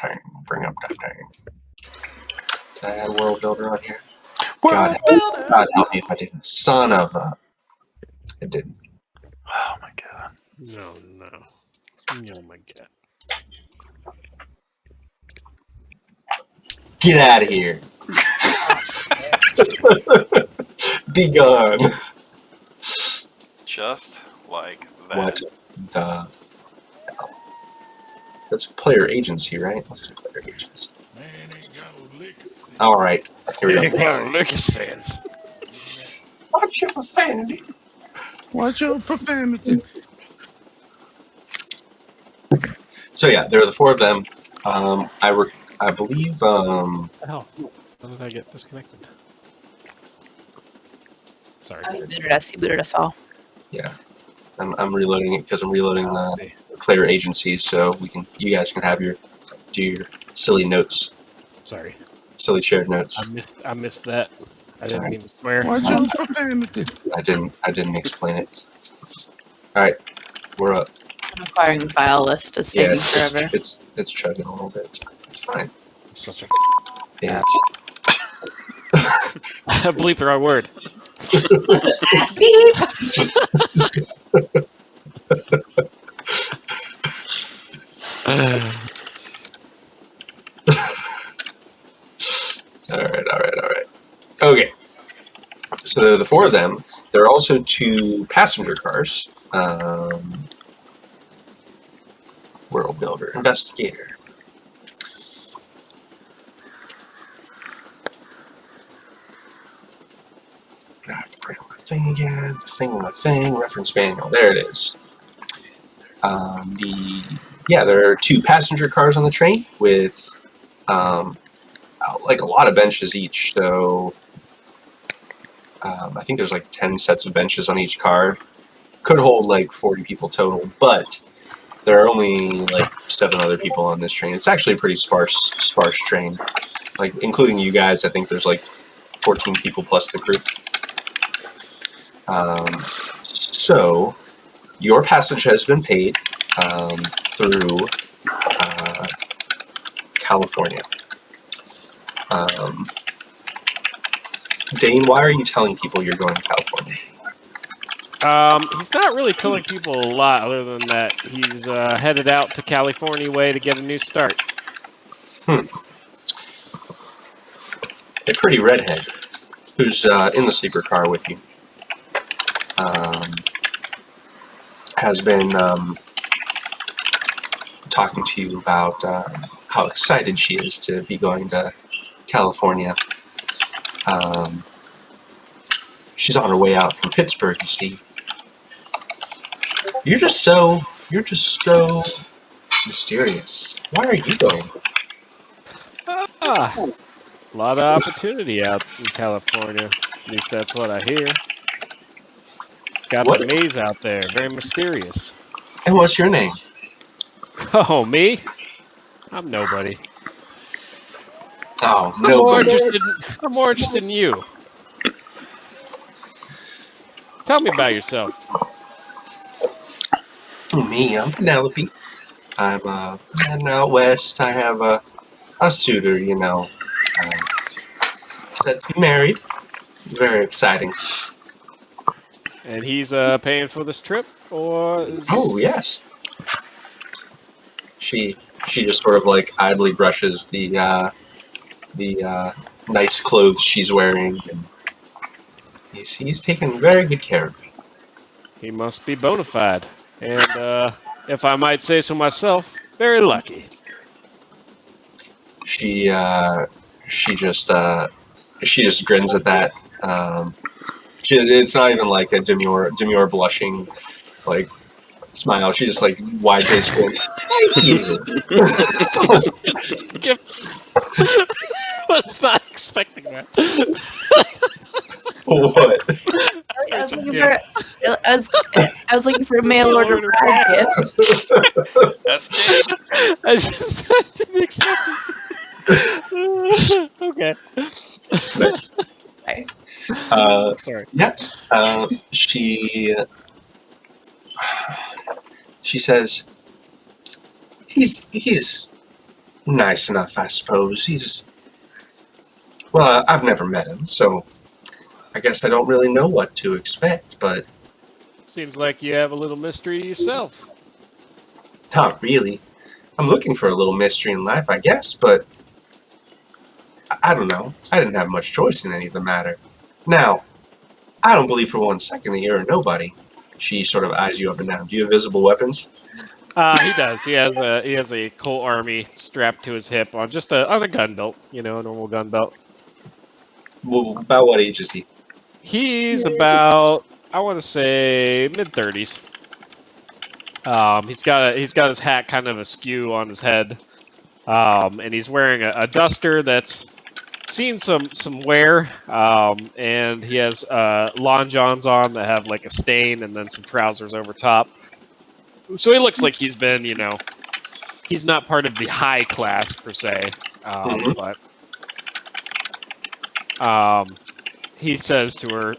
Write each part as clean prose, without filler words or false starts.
thing. Bring up that thing. Did I add World Builder on here? World Builder! God help me if I didn't. Son of a... It didn't. Oh my god. No. Oh my god. Get out of here. Be gone. Just like that. What the... That's player agency, right? Let's do player agency. Alright. Here we go. Lucas says. Watch your profanity. Watch your profanity. So yeah, there are the four of them. I believe Oh, how did I get disconnected? Sorry. Oh, he booted us. He booted us all. yeah. I'm reloading it because I'm reloading Oh, the player agencies, so you guys can have do your silly notes, sorry. silly shared notes. I missed that. I didn't Sorry. mean to swear. Watch your profanity. I didn't explain it. All right, we're up. I'm acquiring the file list. It's taking forever. It's chugging a little bit. It's fine. I'm such a Yeah. I bleeped the wrong word. Beep. All right. Okay. So the four of them. There are also two passenger cars. World Builder, Investigator. I have to bring up my thing again. Thing. Reference manual. There it is. There are two passenger cars on the train with like a lot of benches each. So I think there's like 10 sets of benches on each car. Could hold like 40 people total, but there are only like 7 other people on this train. It's actually a pretty sparse train. Like including you guys, I think there's like 14 people plus the crew. So your passage has been paid through California. Dane, why are you telling people you're going to California? He's not really telling people a lot other than that he's headed out to California way to get a new start. A pretty redhead who's in the sleeper car with you has been talking to you about how excited she is to be going to California. She's on her way out from Pittsburgh, you see. You're just so mysterious. Why are you going? A lot of opportunity out in California. At least that's what I hear. Got What? the maze out there, very mysterious. And what's your name? Oh, me? I'm nobody. Oh, I'm no. more interested in you. Tell me about yourself. Me, I'm Penelope. I'm heading out west. I have a suitor, you know. Set to be married. Very exciting. And he's paying for this trip, or? Oh yes. She just sort of like idly brushes the nice clothes she's wearing, and he's taking very good care of me. He must be bona fide, and if I might say so myself, very lucky. She just grins at that. It's not even like a demure blushing like smile. She just like wide faced goes, "Thank you." I was not expecting that. What? I was looking for a mail order bride gift. That's Jade. I didn't expect it. Okay. Nice. Sorry. Sorry. Yeah. She says, he's nice enough, I suppose. Well, I've never met him, so I guess I don't really know what to expect, but Seems like you have a little mystery to yourself. not really. I'm looking for a little mystery in life, I guess, but I don't know. I didn't have much choice in any of the matter. Now, I don't believe for 1 second that you're a nobody. She sort of eyes you up and down. Do you have visible weapons? He does. He has a Colt Army strapped to his hip on on a gun belt, a normal gun belt. Well, about what age is he? He's about, I want to say, mid-30s. He's got his hat kind of askew on his head, and he's wearing a duster that's seen some wear, and he has lawn johns on that have like a stain, and then some trousers over top. So he looks like he's been, he's not part of the high class per se, Mhm. but he says to her,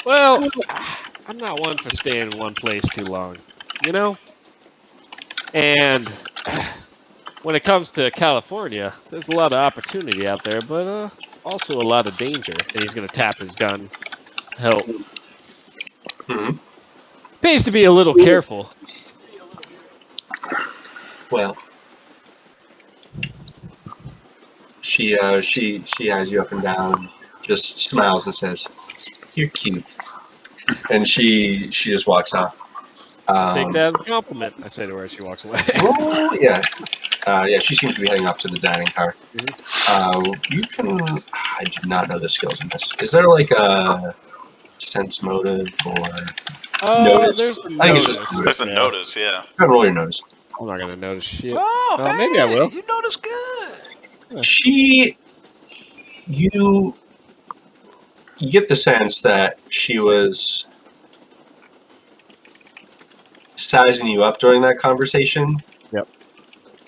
"Well, I'm not one for staying in one place too long, you know? And when it comes to California, there's a lot of opportunity out there, but also a lot of danger." And he's going to tap his gun. Help. Mhm. Pays to be a little careful. Well, she eyes you up and down, just smiles and says, "You're cute," and she just walks off. I'll take that as a compliment, I say to her as she walks away. Oh yeah, yeah. She seems to be heading off to the dining car. You can. I do not know the skills in this. Is there like a sense motive or notice? There's a I think it's notice. just notice. There's a Yeah. notice, yeah. Go ahead and roll your notice. I'm not gonna notice shit. Oh, hey, Maybe I will. You notice good. You get the sense that she was sizing you up during that conversation. Yep.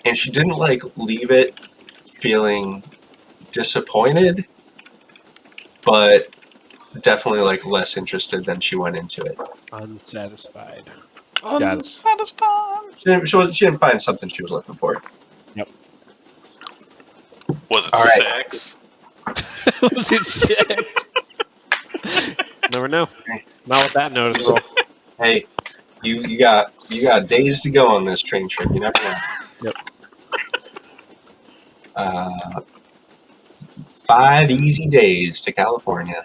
And she didn't like leave it feeling disappointed, but definitely like less interested than she went into it. Unsatisfied. Unsatisfied. She didn't find something she was looking for. Yep. Was it All right. sex? Was it sick? Never know. Not with that notice roll. Hey, you got days to go on this train trip. You never know. Yep. 5 easy days to California.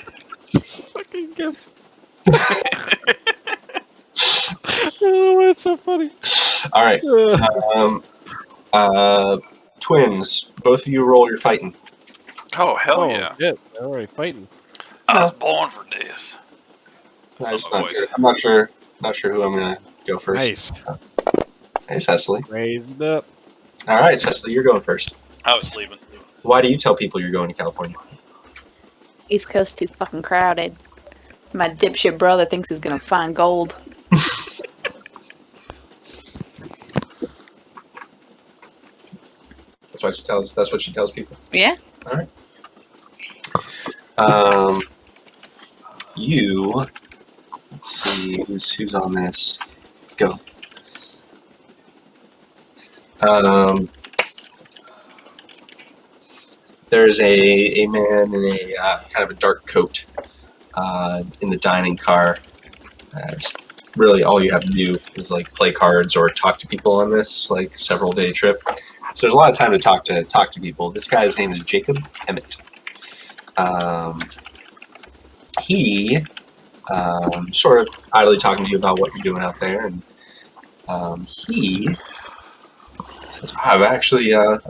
Fucking gift. Oh, that's so funny. All right. Twins. Both of you roll your fighting. Oh, hell yeah. Shit. They're already fighting. I was born for this. I'm That's my voice. not sure who I'm gonna go first. Nice. Hey, Cecily. Raised up. All right, Cecily, you're going first. I was sleeping. Why do you tell people you're going to California? East Coast too fucking crowded. My dipshit brother thinks he's gonna find gold. That's what she tells people. Yeah. All right. You. Let's see who's on this. Let's go. There's a man in a kind of a dark coat in the dining car. Really, all you have to do is like play cards or talk to people on this like several day trip. So there's a lot of time to talk to people. This guy's name is Jacob Emmett. He sort of idly talking to you about what you're doing out there, and he says, I've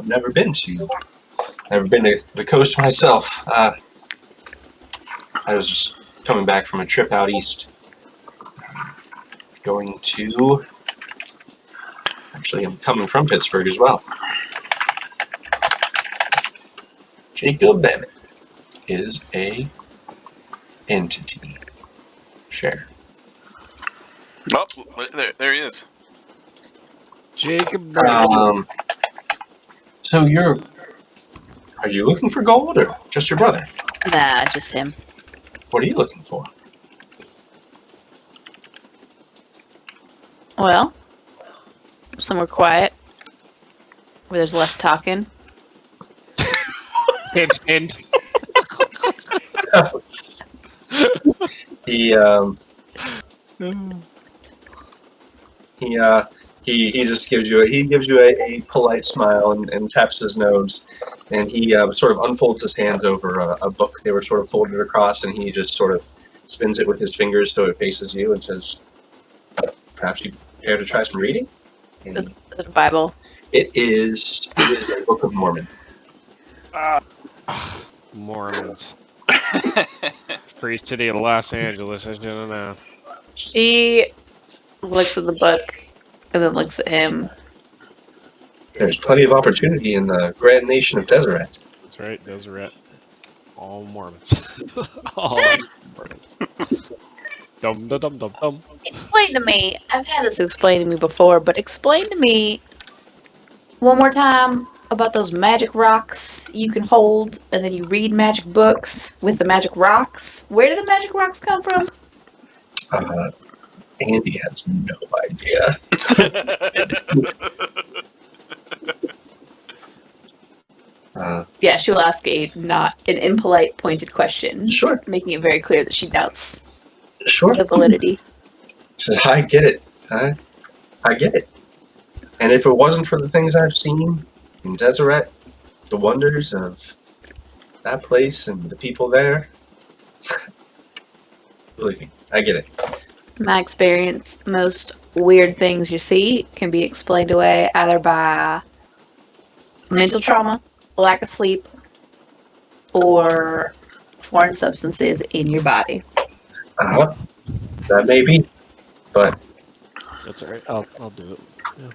never been to the coast myself. I was just coming back from a trip out east. I'm coming from Pittsburgh as well. Jacob Emmett is a entity. Share. Oh, there he is. Jacob. So are you looking for gold or just your brother? Nah, just him. What are you looking for? Well, somewhere quiet. Where there's less talking. Hint, hint. He just gives you a polite smile and taps his nose, and he sort of unfolds his hands over a book. They were sort of folded across, and he just sort of spins it with his fingers so it faces you and says, "Perhaps you care to try some reading?" And Is it a Bible? it is a Book of Mormon. Mormons. Free City of Los Angeles, I should've known. She looks at the book and then looks at him. There's plenty of opportunity in the grand nation of Deseret. That's right, Deseret. All Mormons. All Mormons. Dum dum dum dum dum. Explain to me. I've had this explained to me before, but explain to me one more time about those magic rocks you can hold, and then you read magic books with the magic rocks. Where do the magic rocks come from? Andy has no idea. Yeah, she'll ask a not an impolite, pointed question. Sure. Making it very clear that she doubts Sure. the validity. Says, I get it. I get it. And if it wasn't for the things I've seen in Deseret, the wonders of that place and the people there, believe me, I get it. My experience, most weird things you see can be explained away either by mental trauma, lack of sleep, or foreign substances in your body. That may be, but That's alright. I'll do it. Yeah.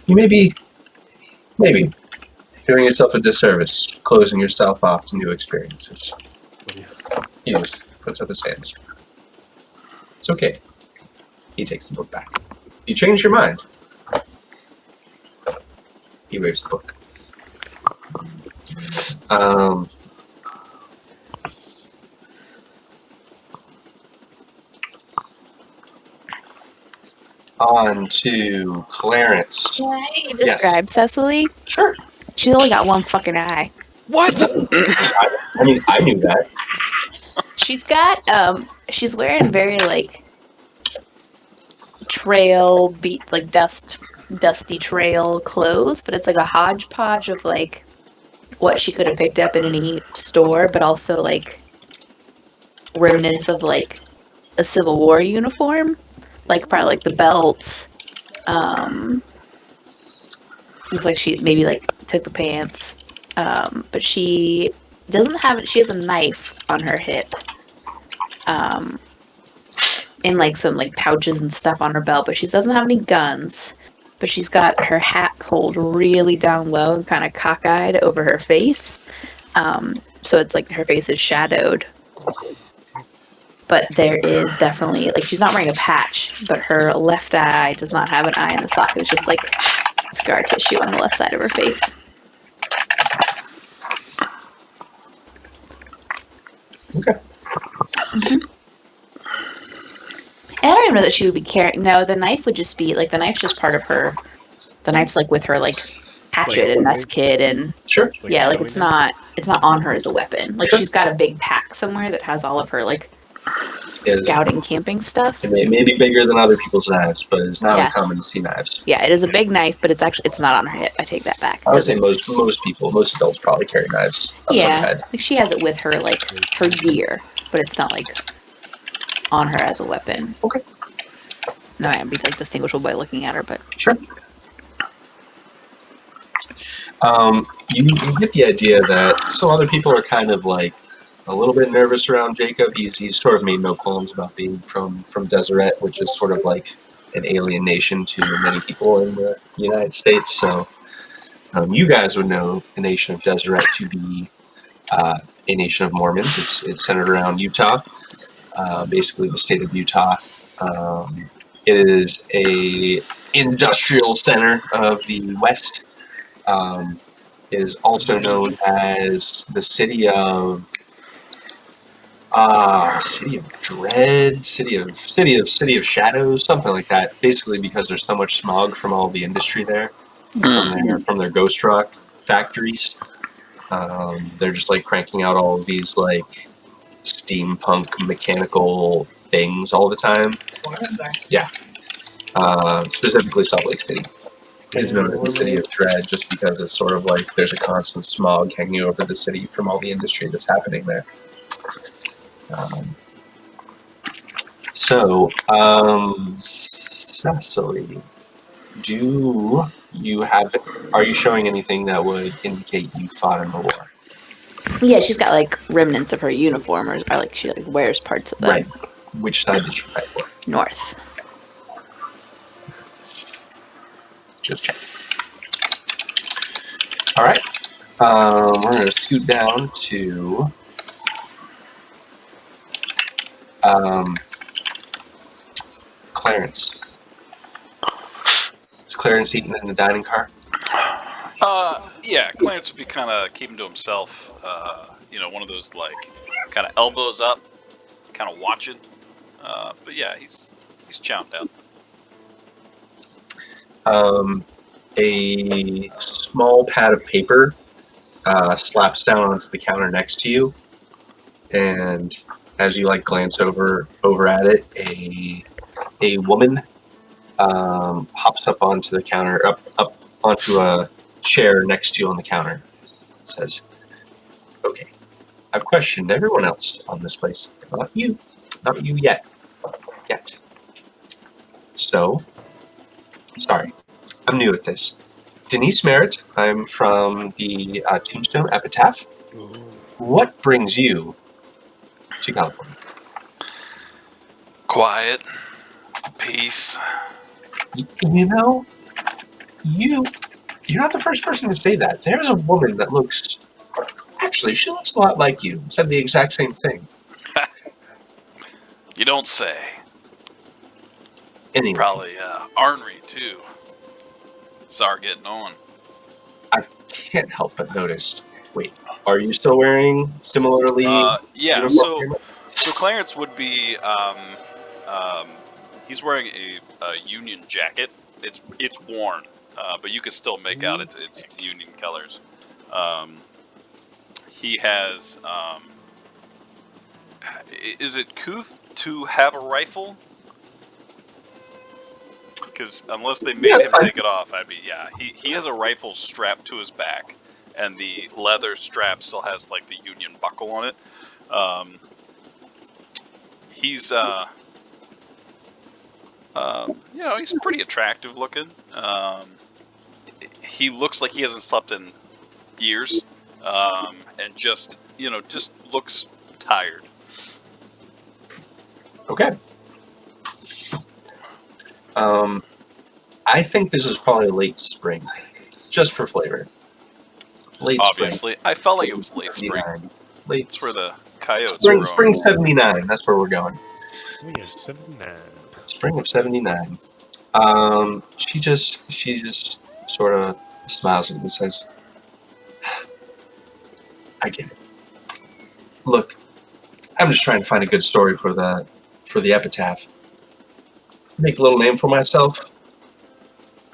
you may be, maybe, doing yourself a disservice, closing yourself off to new experiences. He just puts up his hands. It's okay. He takes the book back. If you change your mind, he waves the book. On to Clarence. Can I Yes. describe Cecily? Sure. She's only got one fucking eye. What? I mean, I knew that. She's got she's wearing very like trail beat like dusty trail clothes, but it's like a hodgepodge of like what she could have picked up in any store, but also like remnants of like a Civil War uniform. Like probably like the belts. Looks like she maybe like took the pants. But she doesn't have she has a knife on her hip. And like some like pouches and stuff on her belt, but she doesn't have any guns. But she's got her hat pulled really down low and kind of cockeyed over her face. So it's like her face is shadowed. But there is definitely like she's not wearing a patch, but her left eye does not have an eye in the socket. It's just like scar tissue on the left side of her face. Okay. Mm-hmm. And I don't even know that she would be carrying. No, the knife would just be like the knife's just part of her. The knife's like with her like hatchet and mess kit and Sure. yeah, like it's not on her as a weapon. Like she's got a big pack somewhere that has all of her like scouting camping stuff. It may be bigger than other people's knives, but it's not uncommon to see knives. Yeah, it is a big knife, but it's not on her hip. I take that back. I would say most adults probably carry knives. Yeah, like she has it with her like her gear, but it's not like on her as a weapon. Okay. No, I am be like distinguishable by looking at her, but sure. You get the idea that some other people are kind of like a little bit nervous around Jacob. He's sort of made no qualms about being from Deseret, which is sort of like an alien nation to many people in the United States. So you guys would know the nation of Deseret to be a nation of Mormons. It's centered around Utah, basically the state of Utah. It is a industrial center of the West. It is also known as the city of City of Dread, City of Shadows, something like that. Basically, because there's so much smog from all the industry there, from their ghost rock factories. They're just like cranking out all of these like steampunk mechanical things all the time. Yeah. Specifically Salt Lake City. It's known as the City of Dread just because it's sort of like there's a constant smog hanging over the city from all the industry that's happening there. Cecily, are you showing anything that would indicate you fought in the war? Yeah, she's got like remnants of her uniform, or like she like wears parts of them. Right. Which side did she fight for? North. Just check. All right. We're going to scoot down to Clarence. Is Clarence eating in the dining car? Yeah, Clarence would be kind of keeping to himself. One of those like kind of elbows up, kind of watching. But yeah, he's chomped out. A small pad of paper slaps down onto the counter next to you, and as you like glance over at it, a woman hops up onto the counter, up onto a chair next to you on the counter. Says, "Okay, I've questioned everyone else on this place. Not you yet. So, sorry, I'm new at this. Denise Merritt. I'm from the Tombstone Epitaph. What brings you to California?" Quiet, peace. You know, you're not the first person to say that. There's a woman that looks, actually, she looks a lot like you. Said the exact same thing. You don't say. Anyway, Probably ornery too. Sorry getting on. I can't help but notice. Wait, are you still wearing similarly? Yeah. uniform? So Clarence would be. He's wearing a Union jacket. It's worn, but you can still make out it's Union colors. He has. Is it couth to have a rifle? Because unless they made him take it off, I'd be He has a rifle strapped to his back, and the leather strap still has like the Union buckle on it. He's he's pretty attractive looking. He looks like he hasn't slept in years, and just looks tired. Okay. I think this is probably late spring, just for flavor. Late Obviously, spring. I felt like it was late spring. Late. That's where the coyotes spring. roam. Spring '79. That's where we're going. We are 79. Spring of '79. She just sort of smiles and says, "I get it. Look, I'm just trying to find a good story for the epitaph. Make a little name for myself.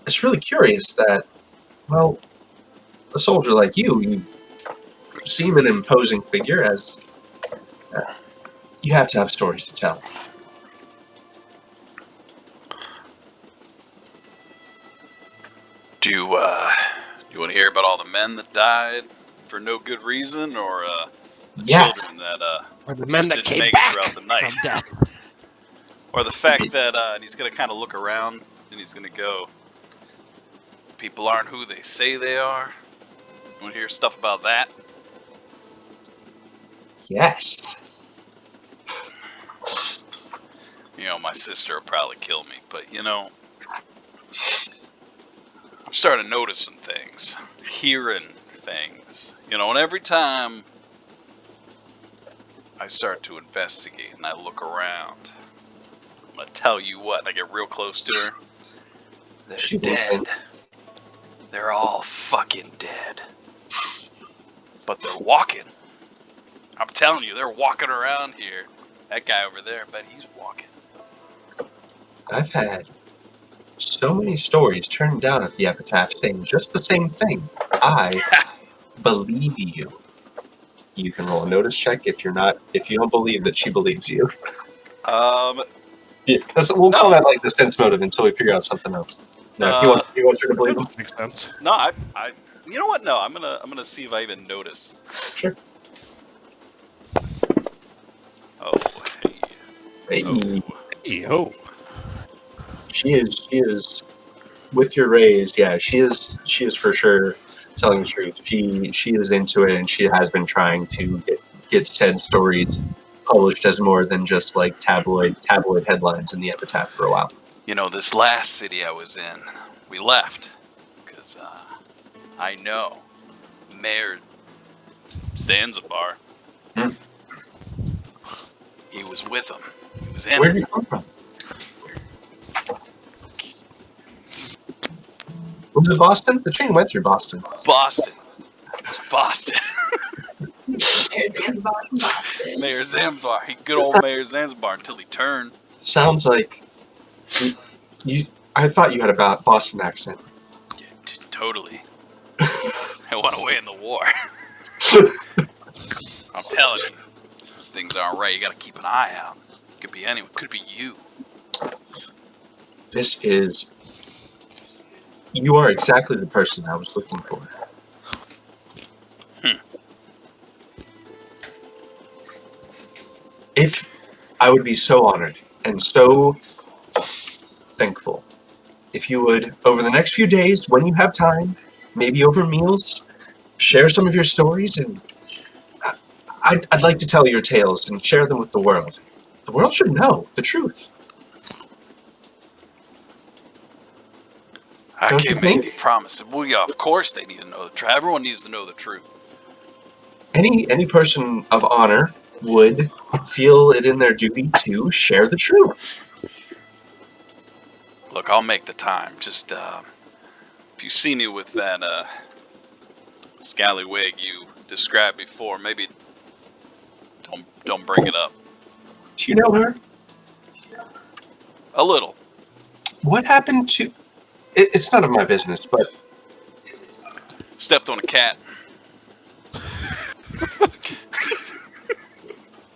It's really curious that, well, a soldier like you seem an imposing figure, as you have to have stories to tell." Do you want to hear about all the men that died for no good reason, or the Yes. children that Or the men that didn't came make back it throughout the night, from death. or the fact that and he's gonna kind of look around and he's gonna go, "People aren't who they say they are." You want to hear stuff about that? Yes. My sister will probably kill me, but I'm starting to notice some things, hearing things, and every time I start to investigate and I look around, I'm gonna tell you what, and I get real close to her. They're dead. They're all fucking dead. But they're walking. I'm telling you, they're walking around here. That guy over there, I bet he's walking. I've had so many stories turned down at the epitaph saying just the same thing. I believe you. You can roll a notice check if you don't believe that she believes you. Yeah, We'll call No. that like the sense motive until we figure out something else. No, he wants her to believe him. Makes sense. No, I you know what? No, I'm gonna see if I even notice. Sure. Oh, hey. Hey, Yo. she is with your raise. Yeah, she is for sure telling the truth. She is into it, and she has been trying to get said stories published as more than just like tabloid headlines in the epitaph for a while. You know, this last city I was in, we left because I know Mayor Zanzibar. Hmm. He was with him. He was in Where it. did you come from? Was it Boston? The train went through Boston. Boston. It was Boston. Mayor Zanzibar from Boston. Mayor Zanzibar. Good old Mayor Zanzibar until he turned. Sounds like you. I thought you had a Boston accent. Yeah, totally. I went away in the war. I'm telling you, these things aren't right. You got to keep an eye out. Could be anyone. Could be you. This is. You are exactly the person I was looking for. If I would be so honored and so thankful if you would, over the next few days, when you have time, maybe over meals, share some of your stories, and I'd like to tell your tales and share them with the world. The world should know the truth. I Don't you can't make think? any promises. Well, yeah, of course they need to know the truth. Everyone needs to know the truth. Any person of honor would feel it in their duty to share the truth. Look, I'll make the time. Just if you see me with that scallywag you described before, maybe don't bring it up. Do you know her? A little. What happened to... It's none of my business, but... Stepped on a cat.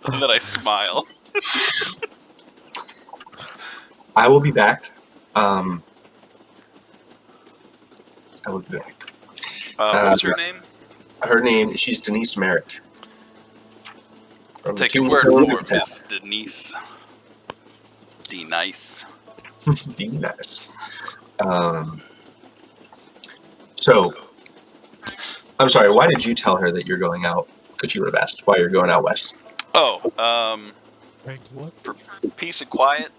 And then I smile. I will be back. I will be back. What's her name? Her name, she's Denise Merritt. I'll take your word for it, Miss Denise. D-nice. D-nice. So, I'm sorry, why did you tell her that you're going out? Because you would have asked why you're going out west. Oh, What? for peace and quiet,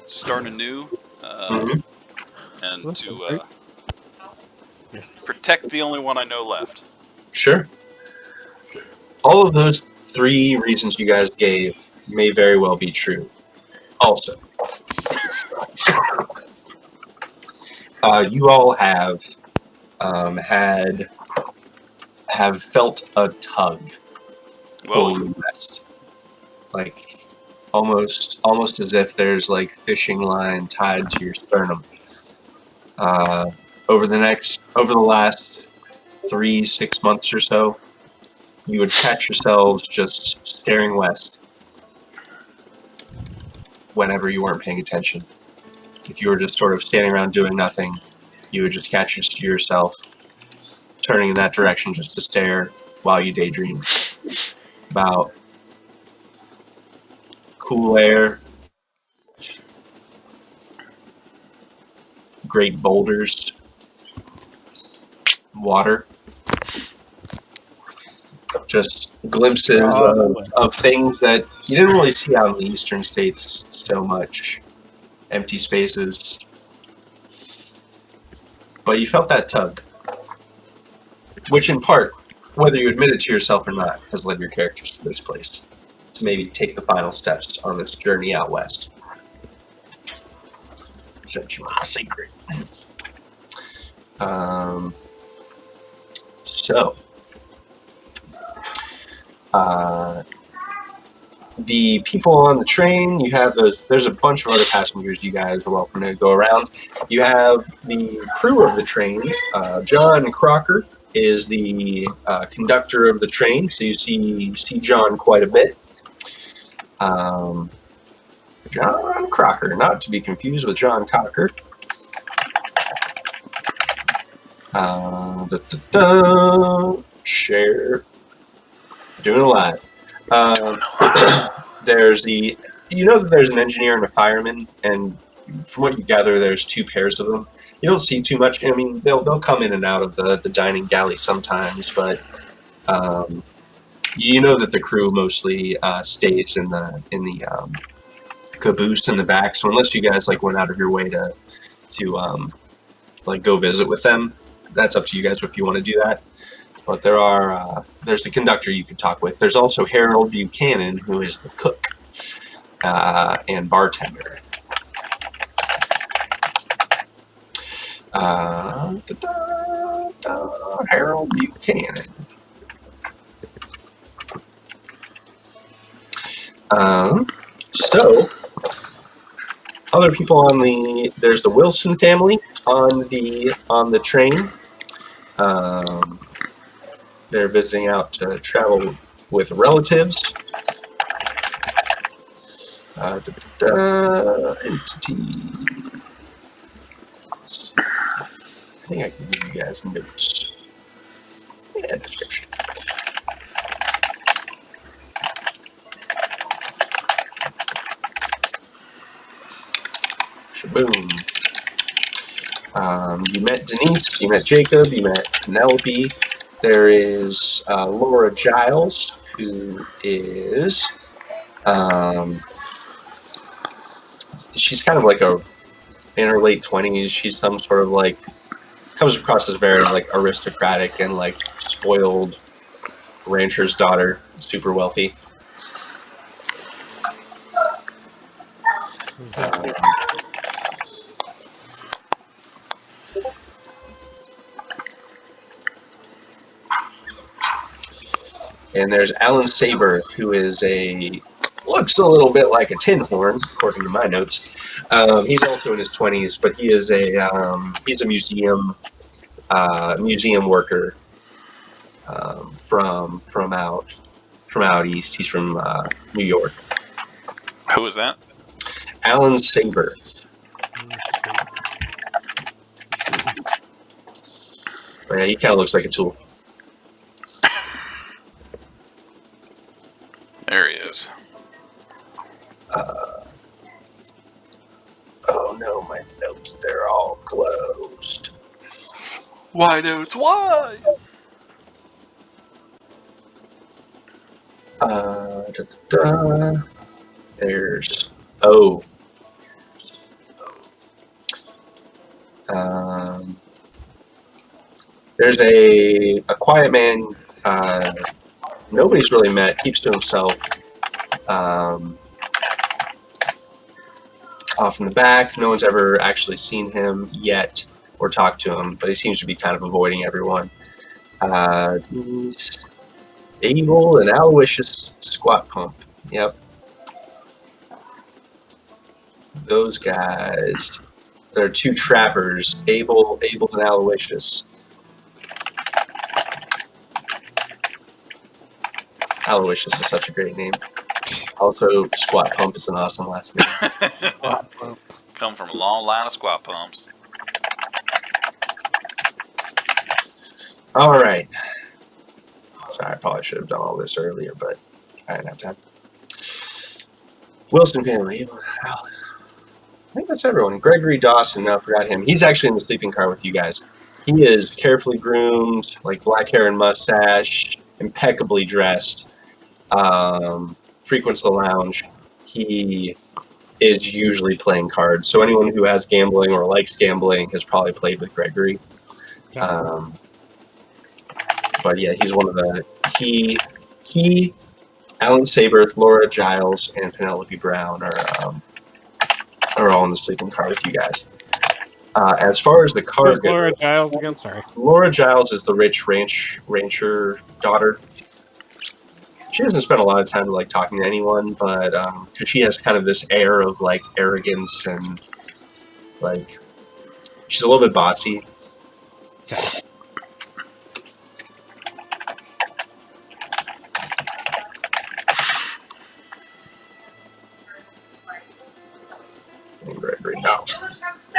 starting anew, and to protect the only one I know left. Sure. All of those 3 reasons you guys gave may very well be true. Also, you all have felt a tug pulling you west, like almost as if there's like fishing line tied to your sternum. Over the last 3-6 months or so, you would catch yourselves just staring west whenever you weren't paying attention. If you were just sort of standing around doing nothing, you would just catch yourself turning in that direction just to stare while you daydream about cool air, great boulders, water, just glimpses of things that you didn't really see out in the eastern states so much. Empty spaces. But you felt that tug, which in part, whether you admit it to yourself or not, has led your characters to this place, to maybe take the final steps on this journey out west. Since you are a secret. So, The people on the train, you have there's a bunch of other passengers you guys are welcome to go around. You have the crew of the train. John Crocker is the conductor of the train, so you see John quite a bit. John Crocker, not to be confused with John Cocker. Share. Doing a lot. There's that there's an engineer and a fireman, and from what you gather, there's two pairs of them. You don't see too much. I mean, they'll come in and out of the dining galley sometimes, but you know that the crew mostly stays in the caboose in the back. So unless you guys like went out of your way to like go visit with them, that's up to you guys if you want to do that. But there's the conductor you could talk with. There's also Harold Buchanan, who is the cook and bartender. Harold Buchanan. So, other people there's the Wilson family on the train. They're visiting out to travel with relatives. Entity. I think I can give you guys notes. Yeah, description. Shaboom. You met Denise, you met Jacob, you met Penelope. There is Laura Giles, who is she's kind of like in her late 20s. She's some sort of like comes across as very like aristocratic and like spoiled rancher's daughter, super wealthy. Who's that? And there's Alan Saberth, who looks a little bit like a tin horn, according to my notes. He's also in his 20s, but he is he's a museum worker from out east. He's from New York. Who is that? Alan Saberth. But yeah, he kind of looks like a tool. There he is. Oh no, my notes, they're all closed. Why notes? Why? There's there's a quiet man nobody's really met, keeps to himself, off in the back. No one's ever actually seen him yet or talked to him, but he seems to be kind of avoiding everyone. He's Able and Aloysius Squat Pump. Yep. Those guys. There are two trappers, Able and Aloysius. Aloysius is such a great name. Also, Squat Pump is an awesome last name. Come from a long line of squat pumps. All right. Sorry, I probably should have done all this earlier, but I didn't have time. Wilson family. I think that's everyone. Gregory Dawson, no, I forgot him. He's actually in the sleeping car with you guys. He is carefully groomed, like black hair and mustache, impeccably dressed. Frequents the lounge. He is usually playing cards. So anyone who has gambling or likes gambling has probably played with Gregory. But yeah, he's one of the Alan Saberth, Laura Giles, and Penelope Brown are all in the sleeping car with you guys. As far as the car Who's goes, Laura Giles again? Sorry. Laura Giles is the rich rancher daughter. she doesn't spend a lot of time like talking to anyone, but because she has kind of this air of like arrogance and like she's a little bit bossy. Okay.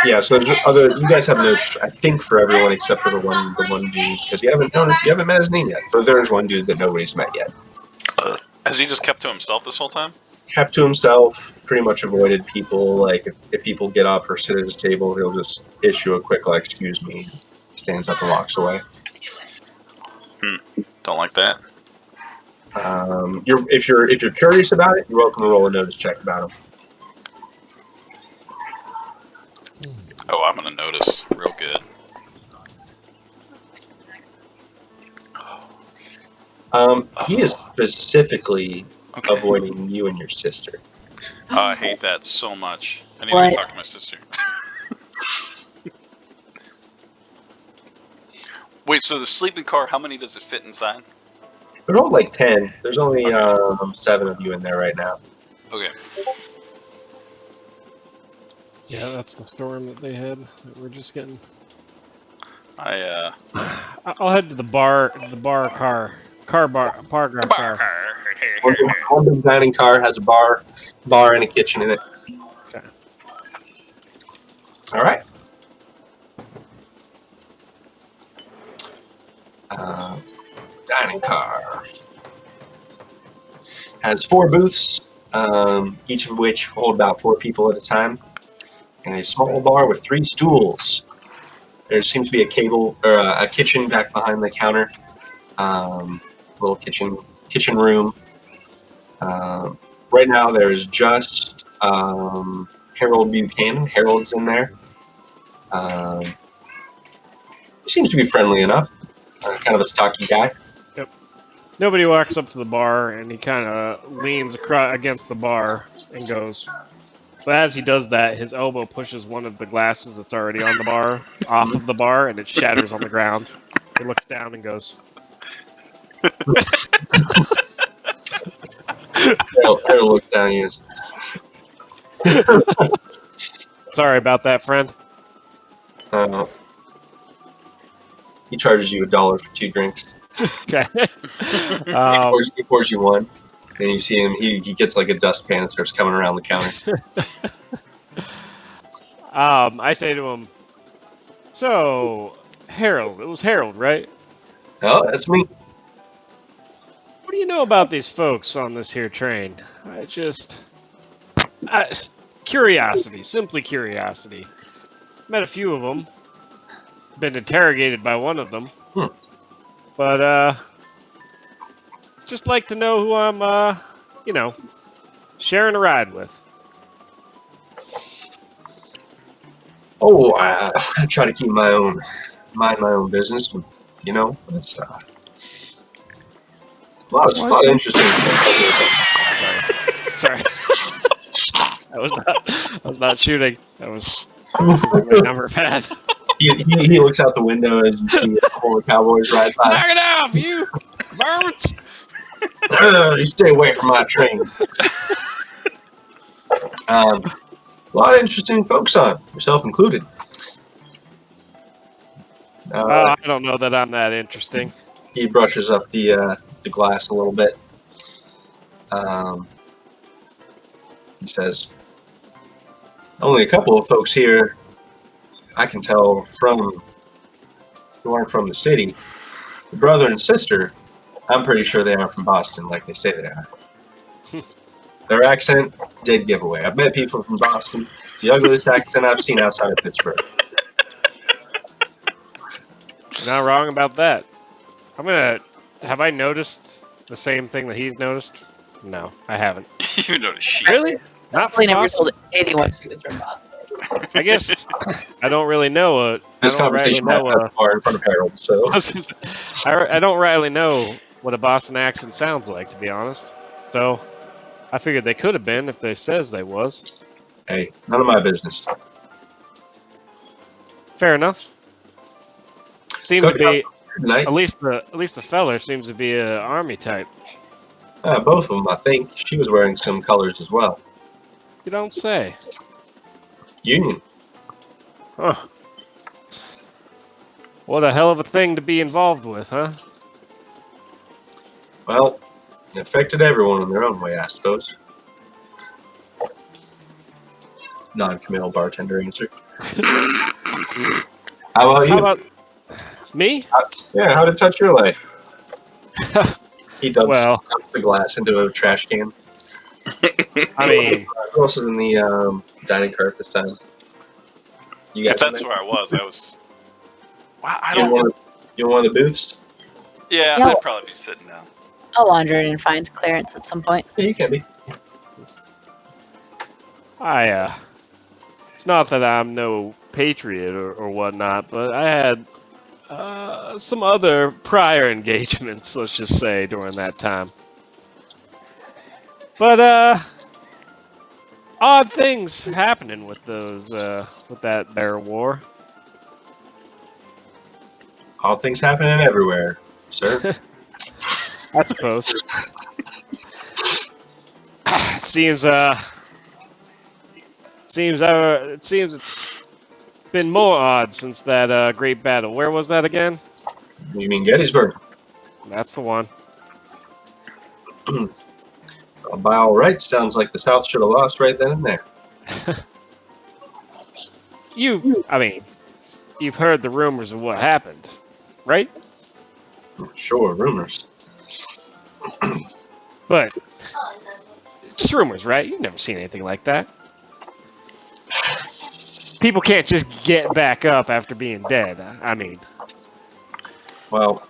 Yeah, so there's other. You guys have notes, I think, for everyone except for the one dude, because you haven't met his name yet. But there's one dude that nobody's met yet. Has he just kept to himself this whole time? Kept to himself, pretty much avoided people. Like if people get up or sit at his table, he'll just issue a quick like "excuse me," stands up and walks away. Don't like that. If you're curious about it, you're welcome to roll a notice check about him. Oh, I'm gonna notice real good. He is specifically Okay. avoiding you and your sister. I hate that so much. I need What? to talk to my sister. Wait, so the sleeping car, how many does it fit inside? They're all like 10. There's only Okay. 7 of you in there right now. Okay. Yeah, that's the storm that they had that we're just getting. I I'll head to the bar car bar car. One dining car has a bar and a kitchen in it. Okay. All right. Dining car has 4 booths, each of which hold about 4 people at a time, and a small bar with 3 stools. There seems to be a kitchen back behind the counter. Little kitchen room. Right now, there's just Harold Buchanan. Harold's in there. He seems to be friendly enough. Kind of a stocky guy. Yep. Nobody walks up to the bar, and he kind of leans against the bar and goes. But as he does that, his elbow pushes one of the glasses that's already on the bar off of the bar, and it shatters on the ground. He looks down and goes. Harold looks down and goes, Sorry about that, friend. he charges you $1 for 2 drinks. Okay. He pours you one. Then you see him. He gets like a dustpan and starts coming around the counter. I say to him, "So, Harold, it was Harold, right? Oh, that's me. What do you know about these folks on this here train? Curiosity, simply curiosity. Met a few of them. Been interrogated by one of them. But, just like to know who I'm, sharing a ride with." Oh, I try to keep mind my own business. You know, it's a lot of interesting stuff. Sorry. I was not shooting. I was using my number pad. He looks out the window as you see a couple of cowboys ride by. Knock it off, you varmints! You stay away from my train. A lot of interesting folks on, yourself included. I don't know that I'm that interesting. He brushes up the glass a little bit. He says, "Only a couple of folks here I can tell from who aren't from the city. The brother and sister, I'm pretty sure they aren't from Boston like they say they are. Their accent, dead giveaway. I've met people from Boston. It's the ugliest accent I've seen outside of Pittsburgh." You're not wrong about that. Have I noticed the same thing that he's noticed? No, I haven't. You notice shit. Really? Not from Cecily never Boston? told anyone she was from Boston. I guess I don't really know. This conversation happened at the bar in front of Harold, so I don't really know what a Boston accent sounds like, to be honest. So I figured they could have been if they says they was. hey, none of my business. Fair enough. Seems to Cooking be up tonight. at least the feller seems to be a army type. Both of them, I think. She was wearing some colors as well. You don't say. Union. Huh. What a hell of a thing to be involved with, huh? Well, it affected everyone in their own way, I suppose. Non-committal bartender answer. How about How you? about me? Yeah, how'd it touch your life? He dumps Well, the glass into a trash can. I mean, Who else is in the dining cart this time? You If guys in that's there? where I was, I was. Wow, I You in don't. one of the booths? Yeah, Yeah. I'd probably be sitting down. I'll wander in and find Clarence at some point. Yeah, you can be. it's not that I'm no patriot or whatnot, but I had some other prior engagements, let's just say, during that time. But odd things happening with those with that there war. All things happening everywhere, sir. I suppose. it seems it's been more odd since that great battle. Where was that again? You mean Gettysburg? That's the one. By all rights, sounds like the South should have lost right then and there. I mean, you've heard the rumors of what happened, right? Sure, rumors. But it's just rumors, right? You've never seen anything like that. People can't just get back up after being dead. I mean, Well,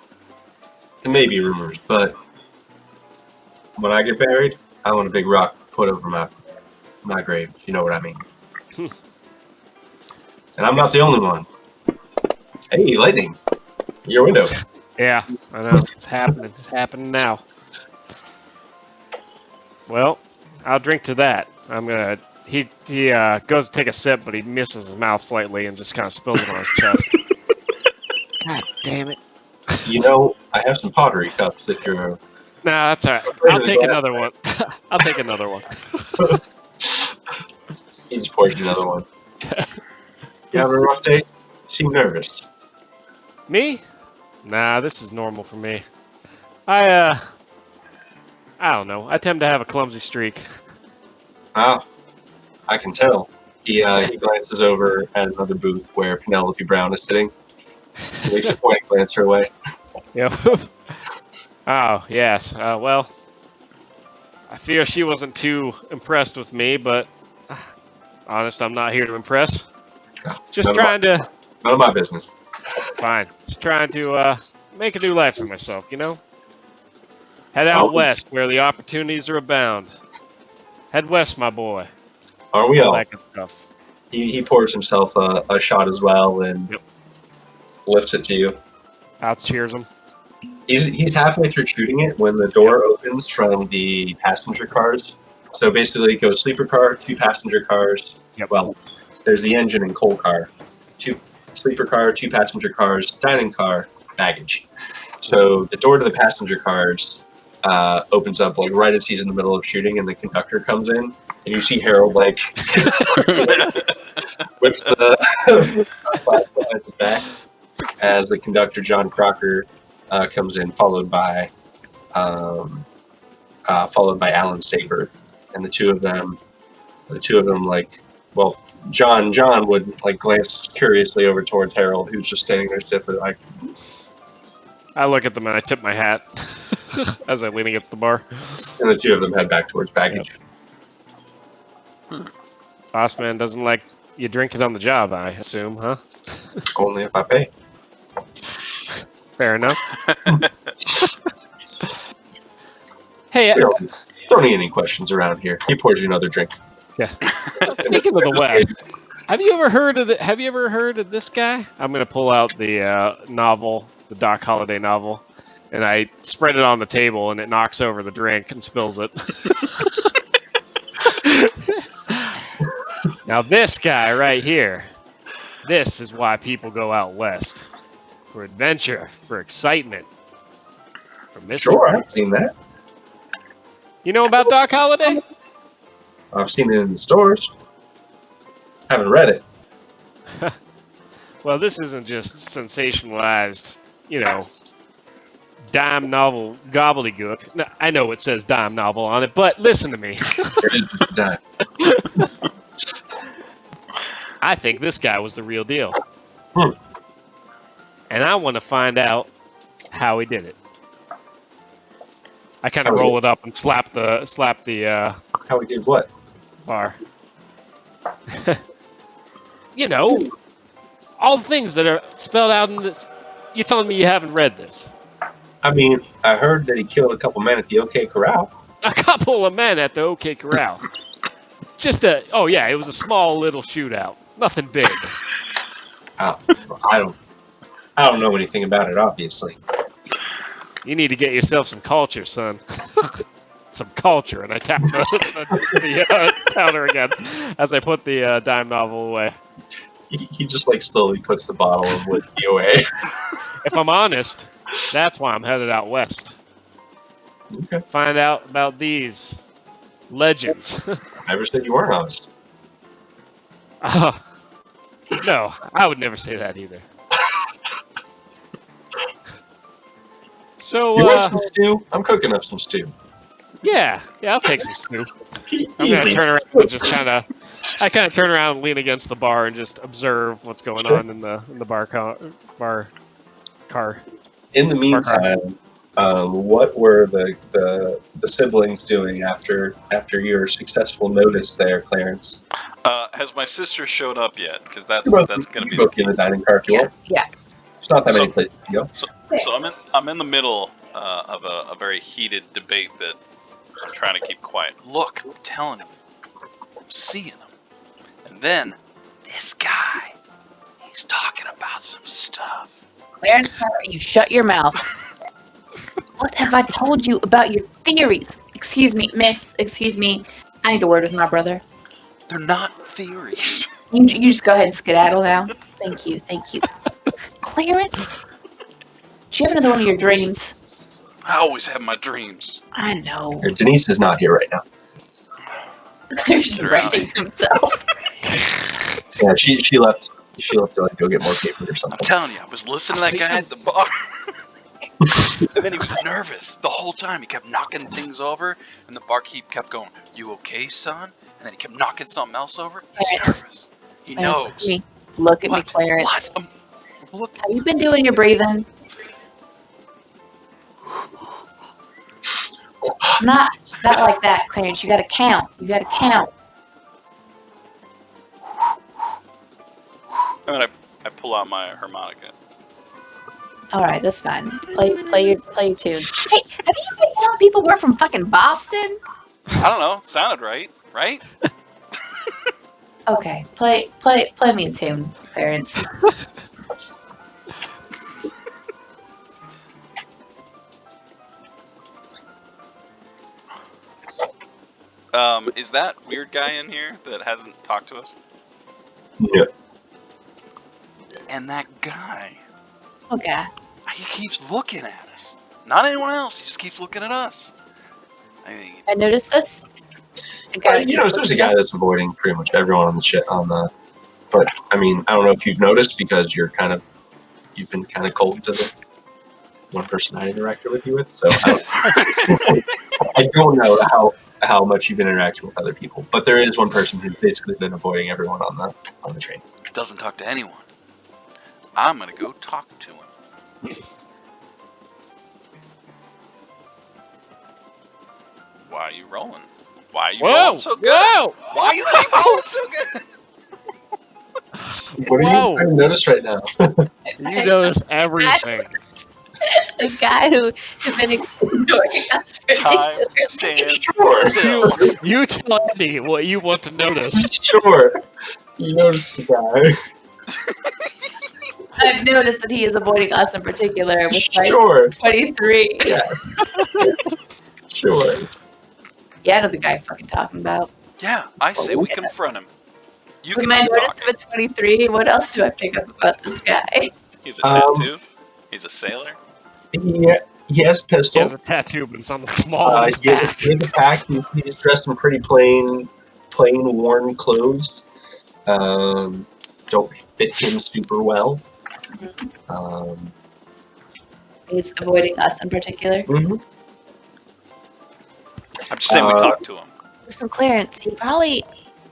it may be rumors, but when I get buried, I want a big rock put over my grave, if you know what I mean. And I'm not the only one. Hey, lightning! Your window. yeah, I know it's happening. It's happening now. Well, I'll drink to that. I'm gonna. He goes to take a sip, but he misses his mouth slightly and just kind of spills it on his chest. God damn it! You know, I have some pottery cups if you're Nah, that's all right. afraid I'll of the take glass. another one. I'll take another one. He just pours you another one. You having a rough day? You seem nervous. Me? Nah, this is normal for me. I don't know. I tend to have a clumsy streak. Ah, I can tell. He glances over at another booth where Penelope Brown is sitting. He makes a pointing glance her way. Yep. Oh, yes. Well, I fear she wasn't too impressed with me, but honest, I'm not here to impress. Just trying to. None of my business. Fine. Just trying to make a new life for myself, you know? Head out Aren't we, west where the opportunities are abound. Head west, my boy. aren't we All all? that good stuff. He pours himself a shot as well and Yep. lifts it to you. Out cheers him. He's halfway through shooting it when the door opens from the passenger cars. So basically, it goes sleeper car, two passenger cars. Yep. Well, there's the engine and coal car, two sleeper car, two passenger cars, dining car, baggage. So the door to the passenger cars opens up like right as he's in the middle of shooting, and the conductor comes in, and you see Harold like whips the glass behind his back as the conductor John Crocker comes in, followed by Alan Saberth, and the two of them like, well, John would like glance curiously over towards Harold, who's just standing there stiffly, like, I look at them and I tip my hat as I lean against the bar. and the two of them head back towards baggage. Boss man doesn't like you drinking on the job, I assume, huh? Only if I pay. Fair enough. Hey, Don't need any questions around here. He pours you another drink. yeah. Speaking of the West, have you ever heard of this guy? I'm gonna pull out the novel, the Doc Holliday novel, and I spread it on the table, and it knocks over the drink and spills it. Now this guy right here, this is why people go out west. For adventure, for excitement, for mystery. Sure, I've seen that. You know about Doc Holliday? I've seen it in the stores. Haven't read it. Well, this isn't just sensationalized, dime novel gobbledygook. No, I know it says dime novel on it, but listen to me. It is just a dime. I think this guy was the real deal. Hmm. And I want to find out how he did it. I kind How of he roll did- it up and slap the How he did what? bar. All the things that are spelled out in this. You're telling me you haven't read this? I mean, I heard that he killed a couple men at the OK Corral. A couple of men at the OK Corral. It was a small little shootout. Nothing big. I don't know anything about it, obviously. You need to get yourself some culture, son. Some culture, and I tap the counter again as I put the dime novel away. He just like slowly puts the bottle of whiskey away. If I'm honest, that's why I'm headed out west. Okay. Find out about these legends. Never said you weren't honest. No, I would never say that either. So, You want some stew? I'm cooking up some stew. yeah, I'll take some stew. I'm Easy. gonna turn around and just I kind of turn around and lean against the bar and just observe what's going on in the bar car. In the meantime, what were the siblings doing after your successful notice there, Clarence? Has my sister showed up yet? Because that's You gonna be both the in the key. dining car if you want. Yeah. There's not that So- many places to go. So I'm in the middle of a very heated debate that I'm trying to keep quiet. Look, I'm telling you, I'm seeing him, and then this guy, he's talking about some stuff. Clarence, you shut your mouth. What have I told you about your theories? Excuse me, miss. Excuse me. I need a word with my brother. They're not theories. You just go ahead and skedaddle now. Thank you. Clarence, do you have another one of your dreams? I always have my dreams. I know. Denise is not here right now. Clarence is Get her out of renting himself. Yeah, she left. She left to like go get more paper or I'm something. telling you, I was listening to that guy at the bar. And then he was nervous the whole time. He kept knocking things over, and the barkeep kept going, "You okay, son?" And then he kept knocking something else over. He's Clarence. nervous. He Clarence, knows. look at me, What? Clarence. What? Look. Have you been doing your breathing? Not like that, Clarence. You gotta count. And then I pull out my harmonica. All right, that's fine. Play your tune. Hey, have you been telling people we're from fucking Boston? I don't know. Sounded right, right? Okay, play me a tune, Clarence. Is that weird guy in here that hasn't talked to us? No. And that guy, Okay. he keeps looking at us. Not anyone else. He just keeps looking at us. I think. I noticed this. Okay. There's a guy that's avoiding pretty much everyone on the shit on the. But I mean, I don't know if you've noticed because you've been kind of cold to the one person I interacted with you with. So I don't know how much you've been interacting with other people, but there is one person who's basically been avoiding everyone on the train. Doesn't talk to anyone. I'm gonna go talk to him. Why are you rolling? Why are you rolling so good? Whoa! Why are you rolling so good? What are you Whoa! trying to notice right now? You notice everything. The guy who has been ignoring us for Time ridiculous. stands Sure. still. You tell Andy what you want to notice. Sure. You noticed the guy. I've noticed that he is avoiding us in particular with like Sure. 23. Yeah. Sure. Yeah, I know the guy I'm fucking talking about. Yeah, I say we confront him. You With can my keep notice talking. of a 23, what else do I pick up about this guy? He's a tattoo. He's a sailor. Yeah. He has a He pistol. has a tattoo, but it's on the small of his He has back. a pack. He's dressed in pretty plain, worn clothes. Don't fit him super well. He's avoiding us in particular. Mhm. I'm just saying we talked to him. Listen, Clarence,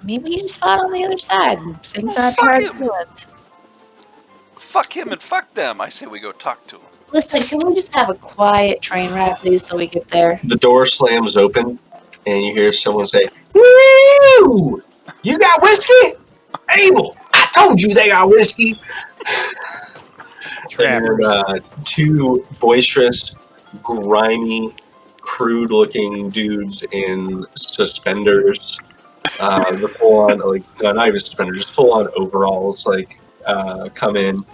maybe you just fought on the other side. Things Well, aren't fuck hard him. feelings. Fuck him and fuck them. I say we go talk to him. Listen, can we just have a quiet train ride, please, till we get there? The door slams open, and you hear someone say, "Woo! You got whiskey? Abel, I told you they got whiskey." Trappers. And two boisterous, grimy, crude-looking dudes in suspenders, the full-on, not even suspenders, just full-on overalls, come in.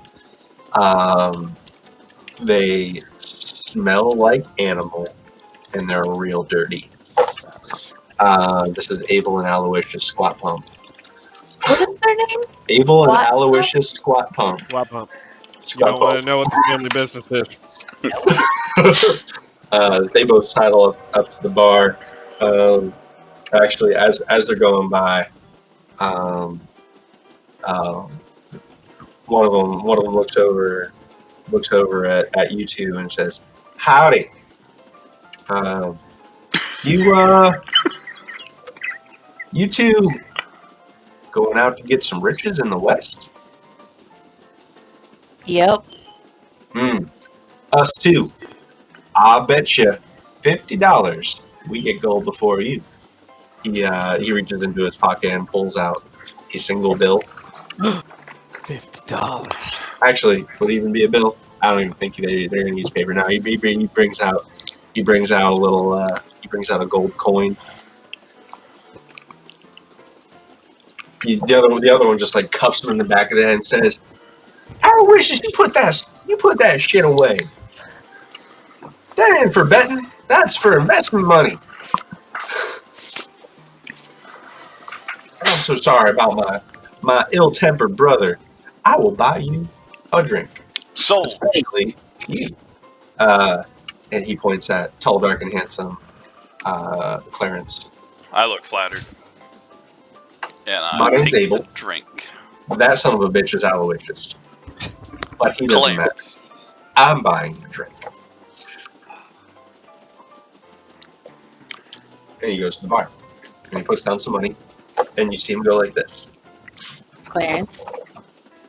They smell like animal, and they're real dirty. This is Abel and Aloysius Squat Pump. What is their name? Abel and Squat Pump? Aloysius Squat Pump. Swap pump. You Squat don't want to Pump. know what the family business is. They both sidle up to the bar. Actually, as they're going by, one of them looks over at you two and says, "Howdy. You two going out to get some riches in the West?" Yep. Us too. I'll bet you $50 we get gold before you. He reaches into his pocket and pulls out a single bill. $50. Actually, would it even be a bill? I don't even think they're going to use paper now. He brings out a little. He brings out a gold coin. The other one just like cuffs him in the back of the head and says, "I wish you put that shit away. That ain't for betting. That's for investment money." I'm so sorry about my ill-tempered brother. I will buy you a drink, Sold. especially you. And he points at tall, dark, and handsome Clarence. I look flattered. And My I name's take Abel. the drink. That son of a bitch is Aloysius. But he doesn't matter. Clarence. I'm buying you a drink. And he goes to the bar. And he puts down some money. And you see him go like this. Clarence,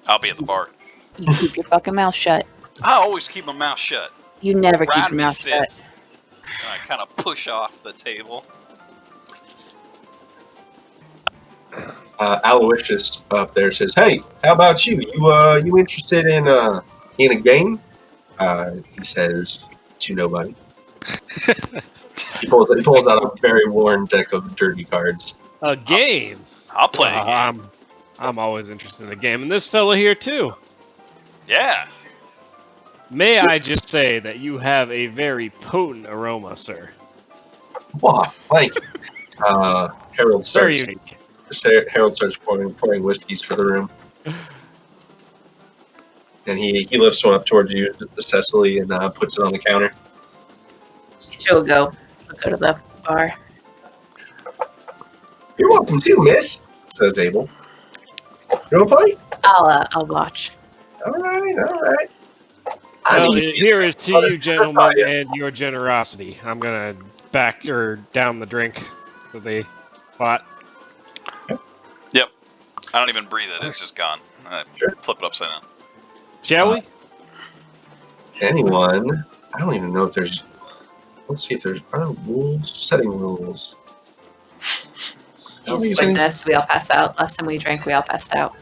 I'll be at the bar. you keep your fucking mouth shut. I always keep my mouth shut. You never keep Ride your me, mouth shut. sis. And I kind of push off the table. Aloysius up there says, "Hey, how about you? You interested in a game?" He says to nobody. He pulls out a very worn deck of dirty cards. A game? I'll play a game. I'm always interested in a game. And this fella here, too. Yeah. May I just say that you have a very potent aroma, sir. Wow, thank you. Harold Very starts unique. pouring whiskeys for the room. And he lifts one up towards you, Cecily, and puts it on the counter. She'll go. We'll go to the bar. "You're welcome too, miss," says Abel. "You want to play?" I'll watch. All right. Well, mean, here is to what you, if- gentlemen, and your generosity. I'm gonna back or down the drink that they bought. Yep. I don't even breathe it. It's just gone. I Sure. flip it upside down. Shall we? Anyone? I don't even know if there's. Let's see if there's other rules. Setting rules. It's poisonous. We all pass out. Last time we drank, we all passed out.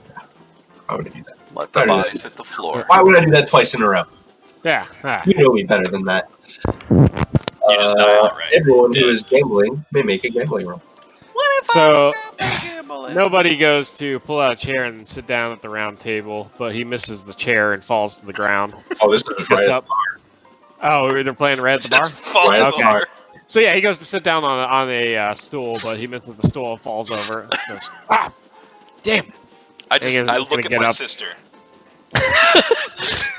Why would I do that? Let the bodies hit the floor. Why would I do that twice in a row? Yeah. You know me better than that. You just die outright. Everyone who Dead. is gambling may make a gambling roll. So, nobody goes to pull out a chair and sit down at the round table, but he misses the chair and falls to the ground. Oh, this is right. Gets up. Oh, they're playing red at the bar? Just falls Right, okay. over. So yeah, he goes to sit down on a stool, but he misses the stool and falls over. Goes, ah, damn it! I He's look gonna at get my up. sister.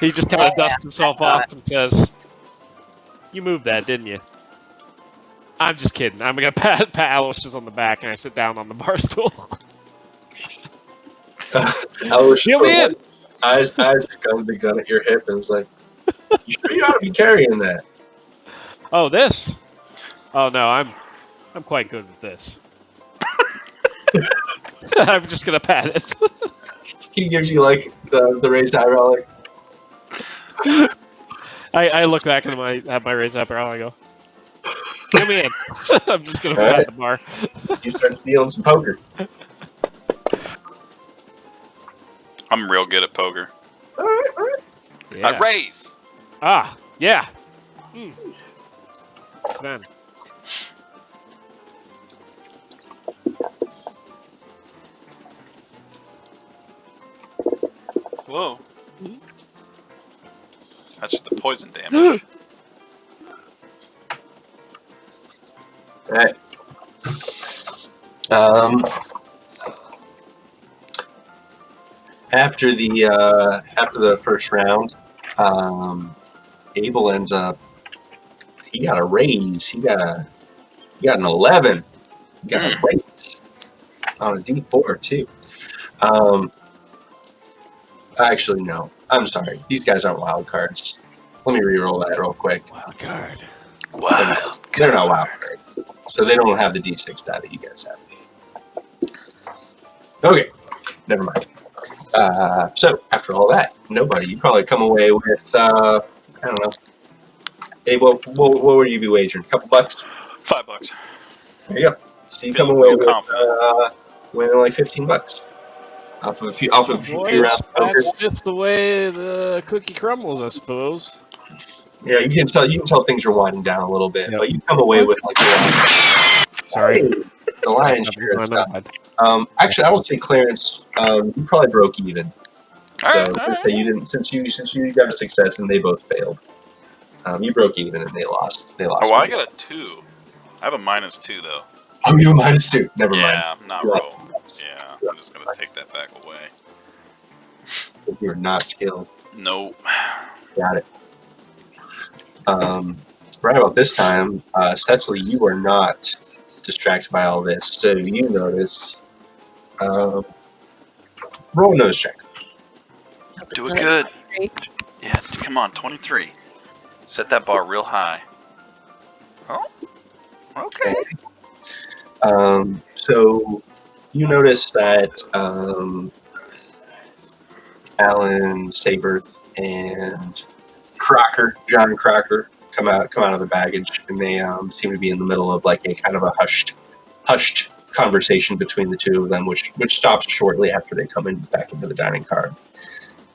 He just kind of dusts himself off and says, You moved that, didn't you? I'm just kidding. I'm gonna pat Aloysius on the back, and I sit down on the bar stool. Aloysius Get me in. eyes gunned the gun at your hip and was like, "You sure you ought to be carrying that?" Oh, this. Oh no, I'm quite good with this. I'm just gonna pat it. He gives you like the raised eyebrow, like, I look back at my raised eyebrow. I go, "Get me in." I'm just gonna "All pat right." the bar. He starts dealing some poker. I'm real good at poker. All right, all right. Yeah. I raise. Ah, yeah. Sven. Whoa. That's the poison damage. All right. After the first round, Abel ends up. He got a raise. He got an 11. He got a raise on a D4 too. Actually, no. I'm sorry. These guys aren't wild cards. Let me re-roll that real quick. Wild card. Wild. They're not wild cards, so they don't have the D6 die that you guys have. Okay, never mind. So after all that, nobody. You probably come away with I don't know. Hey, what would you be wagering? A couple bucks? $5. There you go. So you come Feeling away real with confident. winning like $15 off of a few rounds of poker. That's just the way the cookie crumbles, I suppose. Yeah, you can tell things are winding down a little bit, Yep. but you come away with like Sorry. the lion's share of stuff. Actually, I will say, Clarence, you probably broke even. So let's say you didn't, since you got a success and they both failed. You broke even and they lost. They lost. Oh, well, I money. got a 2. I have a -2 though. Oh, you have a -2. Never mind. Yeah, I'm not You roll. lost. Yeah, You I'm just gonna take that back away. You're not skilled. Nope. Got it. Right about this time, Cecily, you are not distracted by all this, so you notice. Roll a nose check. Do it good. Yeah, come on, 23. Set that bar real high. Oh, okay. So you notice that Alan Saberth and John Crocker, come out of the baggage, and they seem to be in the middle of like a kind of a hushed conversation between the two of them, which stops shortly after they come back into the dining car.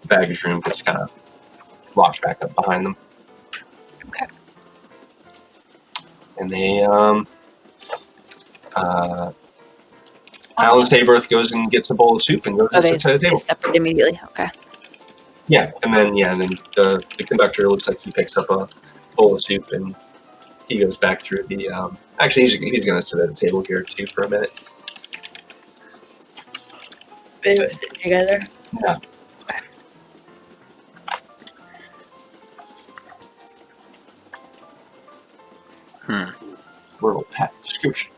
The baggage room gets kind of locked back up behind them. Okay. And they Alan Saberth goes and gets a bowl of soup and goes and sits at a They table. separate immediately. Okay. Yeah, and then the conductor looks like he picks up a bowl of soup and he goes back through the. Actually, he's going to sit at the table here too for a minute. Together. No. World path description.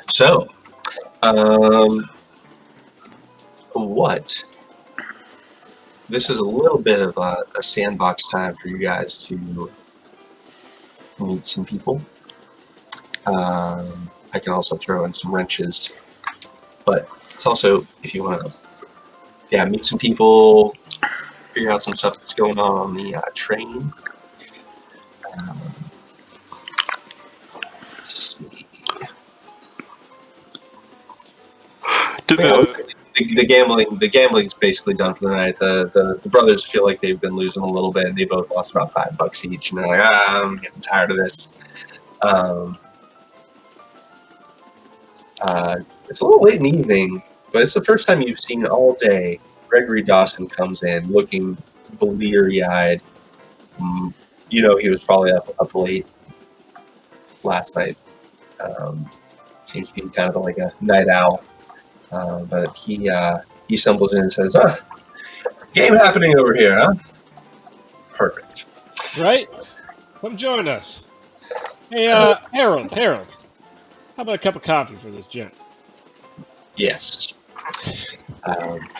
So, what? This is a little bit of a sandbox time for you guys to meet some people. I can also throw in some wrenches, but it's also, if you want to, meet some people, figure out some stuff that's going on the train. Let's see. The gambling's basically done for the night. The brothers feel like they've been losing a little bit. They both lost about $5 each, and they're like, I'm getting tired of this. It's a little late in the evening, but it's the first time you've seen all day. Gregory Dawson comes in looking bleary-eyed. He was probably up late last night. Seems to be kind of like a night owl. But he stumbles in and says, Game happening over here, huh? Perfect. That's right. Come join us. Hey, Harold. How about a cup of coffee for this gent? Yes.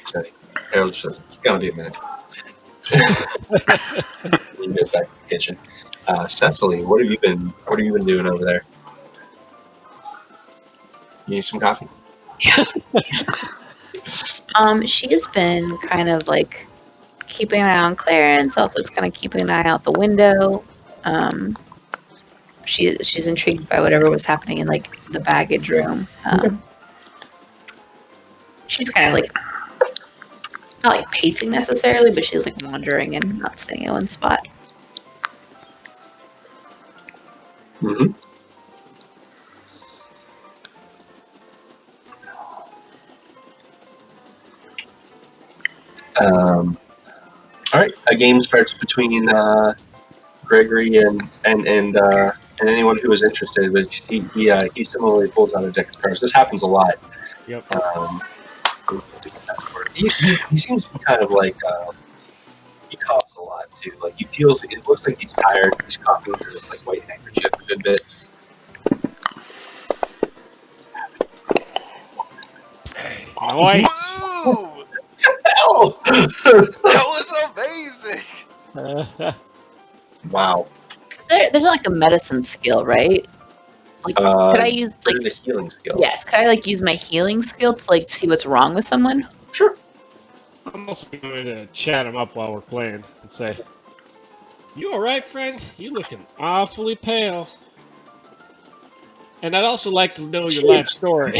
So Harold says it's gonna be a minute. We get back to the kitchen. Cecily, what have you been doing over there? You need some coffee? She has been kind of like keeping an eye on Clarence, also just kind of keeping an eye out the window. She's intrigued by whatever was happening in like the baggage room. She's kind of like not like pacing necessarily, but she's like wandering and not staying in one spot. Mm-hmm. All right. A game starts between Gregory and anyone who is interested. But he similarly pulls out a deck of cards. This happens a lot. Yep. He seems to be kind of like he coughs a lot too. Like he feels. It looks like he's tired. He's coughing through this like white handkerchief a good bit. Nice. Woo! Hell! That was amazing. Wow. There's like a medicine skill, right? Like, could I use like the healing skill? yes? Could I like use my healing skill to like see what's wrong with someone? Sure. I'm also going to chat him up while we're playing and say, "You all right, friend? You looking awfully pale." And I'd also like to know your life story.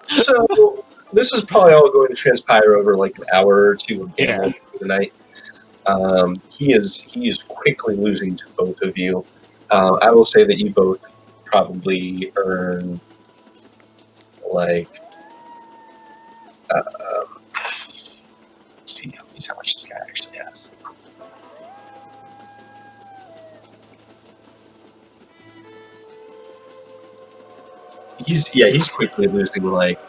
So this is probably all going to transpire over like an hour or two of gambling for the night. He is quickly losing to both of you. I will say that you both probably earn like let's see how much this guy actually has. He's quickly losing like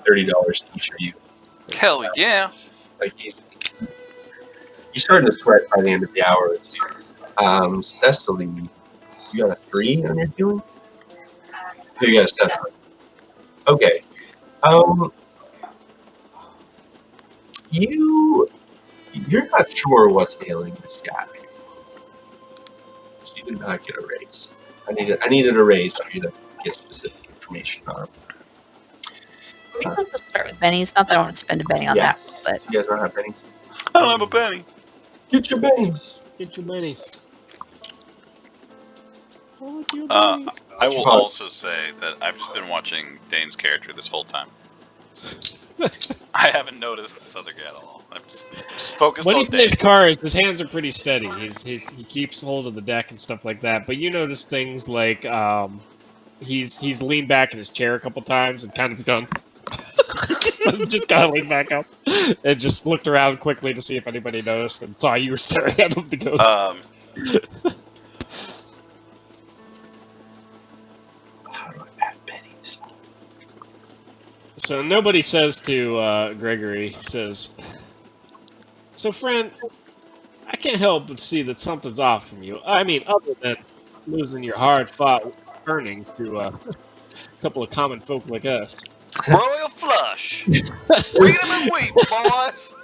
$30 to each of you. Hell yeah. Like he's starting to sweat by the end of the hour or two. Cecily, you got a 3 on your healing? No, you got a 7. Okay. You're not sure what's ailing this guy. So you did not get a raise. I needed a raise for you to get specific information on him. We can also start with bennies. Not that I want to spend a benny on that, but You guys don't have pennies? I don't have a penny. Get your pennies. Get your minis. I will also say that I've just been watching Dane's character this whole time. I haven't noticed this other guy at all. I'm just focused when on he Dane. plays cards, his hands are pretty steady. He keeps hold of the deck and stuff like that. But you notice things like he's leaned back in his chair a couple times and kind of gone. Just kind of leaned back up and just looked around quickly to see if anybody noticed and saw you were staring at him. To go. How do I have pennies? So nobody says to Gregory, says, "So friend, I can't help but see that something's off from you. I mean, other than losing your hard-fought earnings to a couple of common folk like us." Royal flush. Freedom and wheat, boys.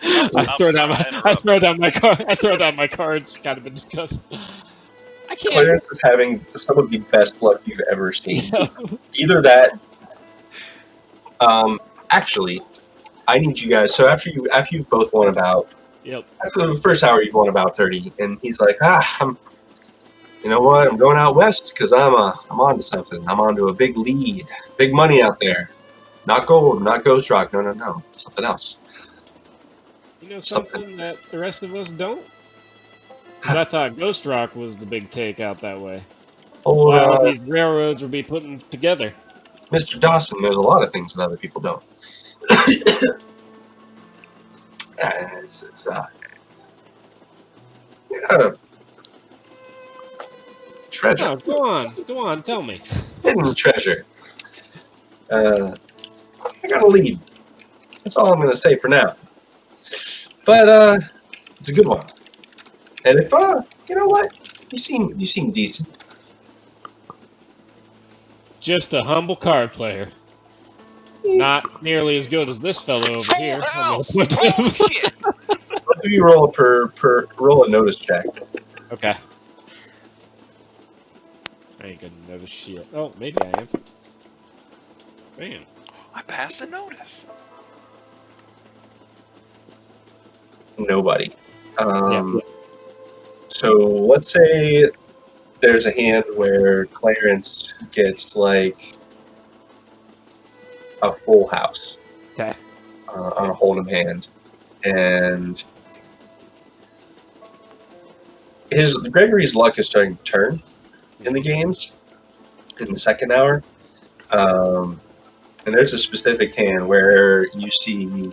I throw down my cards, kind of in disgust. I can't. Clarence is having some of the best luck you've ever seen. Either that. Actually, I need you guys. So after you've both won about. Yep. After the first hour, you've won about 30, and he's like, you know what? I'm going out west because I'm on to something. I'm on to a big lead, big money out there. Not gold, not ghost rock. No, something else. You know something that the rest of us don't? Because I thought Ghost Rock was the big take out that way. While these railroads will be putting together. Mr. Dawson knows a lot of things that other people don't. Treasure. Oh, go on, tell me. Hidden treasure. I got a lead. That's all I'm going to say for now. But it's a good one. And if you know what, you seem decent. Just a humble card player. Not nearly as good as this fellow over Full here. house! Bullshit! Both of you roll roll a notice check. Okay. I ain't gonna notice shit. Oh, maybe I am. Man. I passed a notice. Nobody. Yeah. So let's say there's a hand where Clarence gets like a full house Okay. on a hold'em hand, and Gregory's luck is starting to turn in the games in the second hour. And there's a specific hand where you see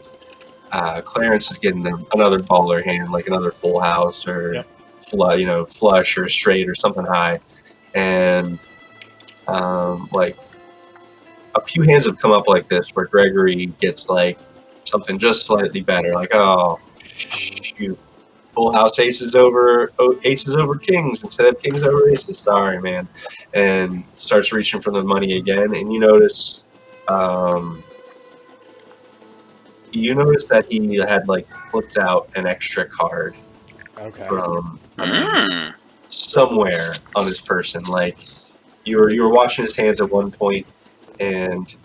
Clarence is getting another baller hand, like another full house or flush or straight or something high, and like a few hands have come up like this where Gregory gets like something just slightly better, like oh shoot, full house aces over kings instead of kings over aces. Sorry, man, and starts reaching for the money again, and you notice. You notice that he had like flipped out an extra card Okay. from Mm. somewhere on this person. Like you were watching his hands at one point, and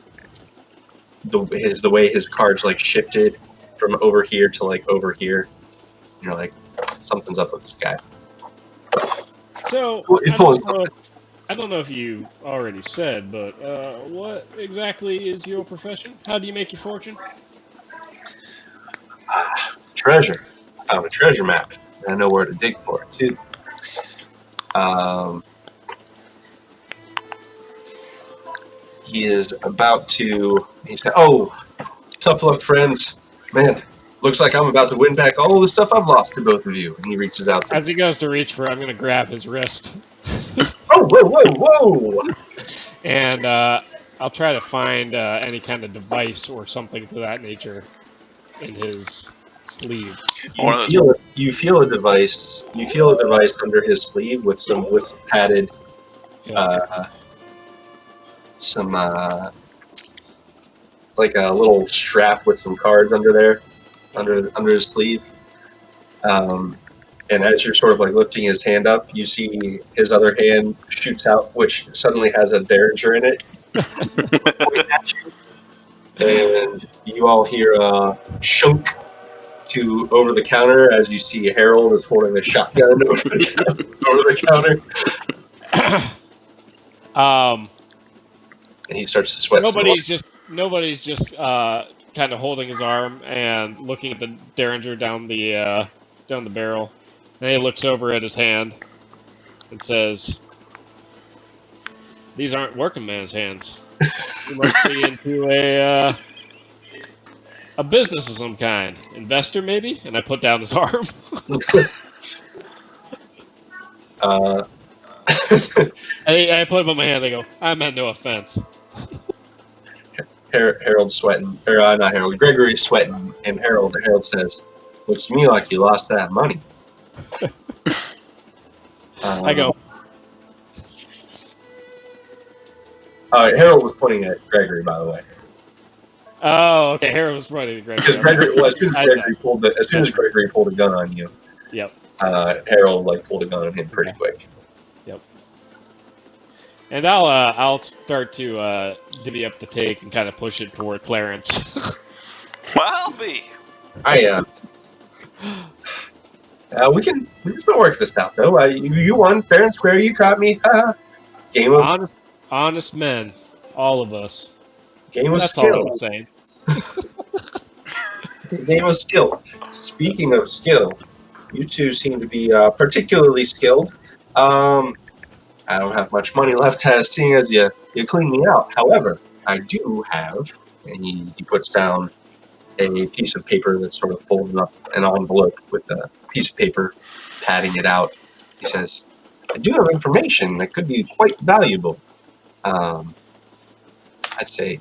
the way his cards like shifted from over here to like over here. You're like, something's up with this guy. So He's pulling something. I don't know if you already said, but what exactly is your profession? How do you make your fortune? Treasure. I found a treasure map, and I know where to dig for it too. He is about to. He said, "Oh, tough luck, friends. Man, looks like I'm about to win back all the stuff I've lost to both of you." And he reaches out to As he goes to reach for it, I'm going to grab his wrist. Oh, whoa! And I'll try to find any kind of device or something to that nature in his sleeve. You feel a device. You feel a device under his sleeve with some padded, some like a little strap with some cards under there, under his sleeve. And as you're sort of like lifting his hand up, you see his other hand shoots out, which suddenly has a derringer in it, pointing at you. And you all hear a shunk to over the counter as you see Harold is holding a shotgun over the counter. And he starts to sweat. Nobody's just kind of holding his arm and looking at the derringer down the barrel. And he looks over at his hand and says, "These aren't working man's hands. You must be into a business of some kind, investor maybe." And I put down his arm. I put him on my hand. I go, "I meant no offense." Harold's sweating, or not Harold. Gregory's sweating, and Harold says, "Looks to me like you lost that money." I go. Harold was pointing at Gregory, by the way. Oh, okay. Harold was pointing at Gregory. Because as soon as Gregory pulled a gun on you, yep. Harold pulled a gun on him pretty quick. Yep. And I'll start to divvy up the take and kind of push it toward Clarence. Well, be. We can still work this out though. You won fair and square. You caught me. Game of honest men, all of us. Game of That's skill. all I'm saying. Game of skill. Speaking of skill, you two seem to be particularly skilled. I don't have much money left, seeing as you clean me out. However, I do have, and he puts down a piece of paper that's sort of folded up, an envelope with a piece of paper, padding it out. He says, "I do have information that could be quite valuable. I'd say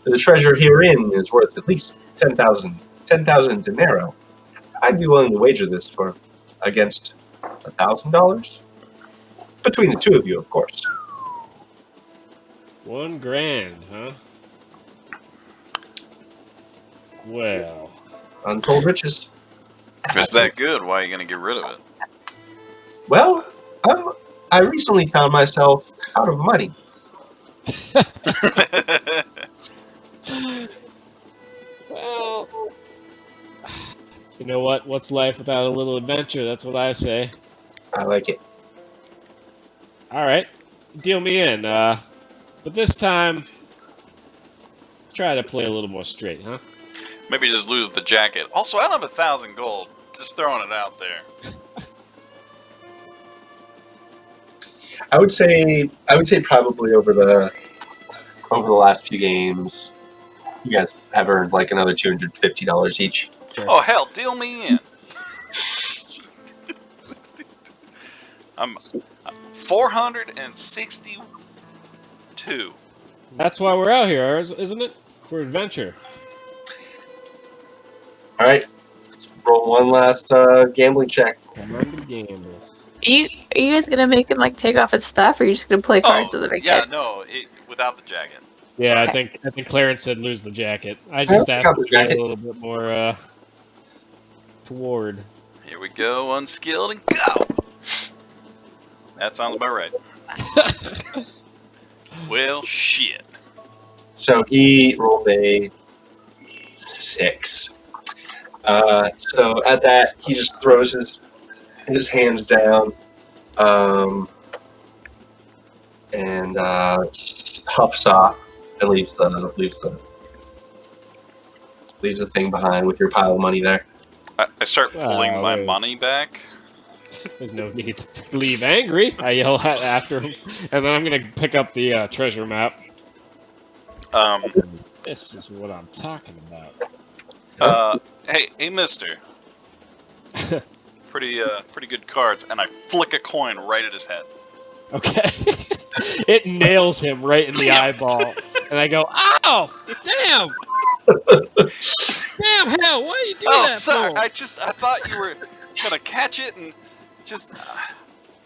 The treasure herein is worth at least 10,000 dinero. I'd be willing to wager this for against $1,000 between the two of you, of course. $1,000, huh? Well, Untold riches. If it's that good, why are you going to get rid of it? Well, I recently found myself out of money. well, you know what? What's life without a little adventure? That's what I say. I like it. All right, deal me in. But this time, try to play a little more straight, huh? Maybe just lose the jacket. Also, I don't have 1,000 gold. Just throwing it out there. I would say probably over the last few games, you guys have earned like another $250 each. Sure. Oh hell, deal me in. I'm 462. That's why we're out here, isn't it? For adventure. All right, let's roll one last gambling check. Come on to gamble. Are you guys gonna make him like take off his stuff, or are you just gonna play cards with him again? Yeah, no, without the jacket. Yeah, Okay. I think Clarence said lose the jacket. I just I asked got him the to be a jacket. little bit more toward. Here we go, unskilled and go. That sounds about right. Well, shit. So he rolled a 6. So at that, he just throws his hands down, and huffs off and leaves the thing behind with your pile of money there. I start pulling my wait. money back. There's no need to leave angry. I yell after him, and then I'm gonna pick up the treasure map. This is what I'm talking about. Hey, mister. Pretty good cards, and I flick a coin right at his head. Okay. It nails him right in the eyeball, and I go, "Ow! Damn! Damn hell! Why are you doing that sorry. for?" I thought you were gonna catch it and just.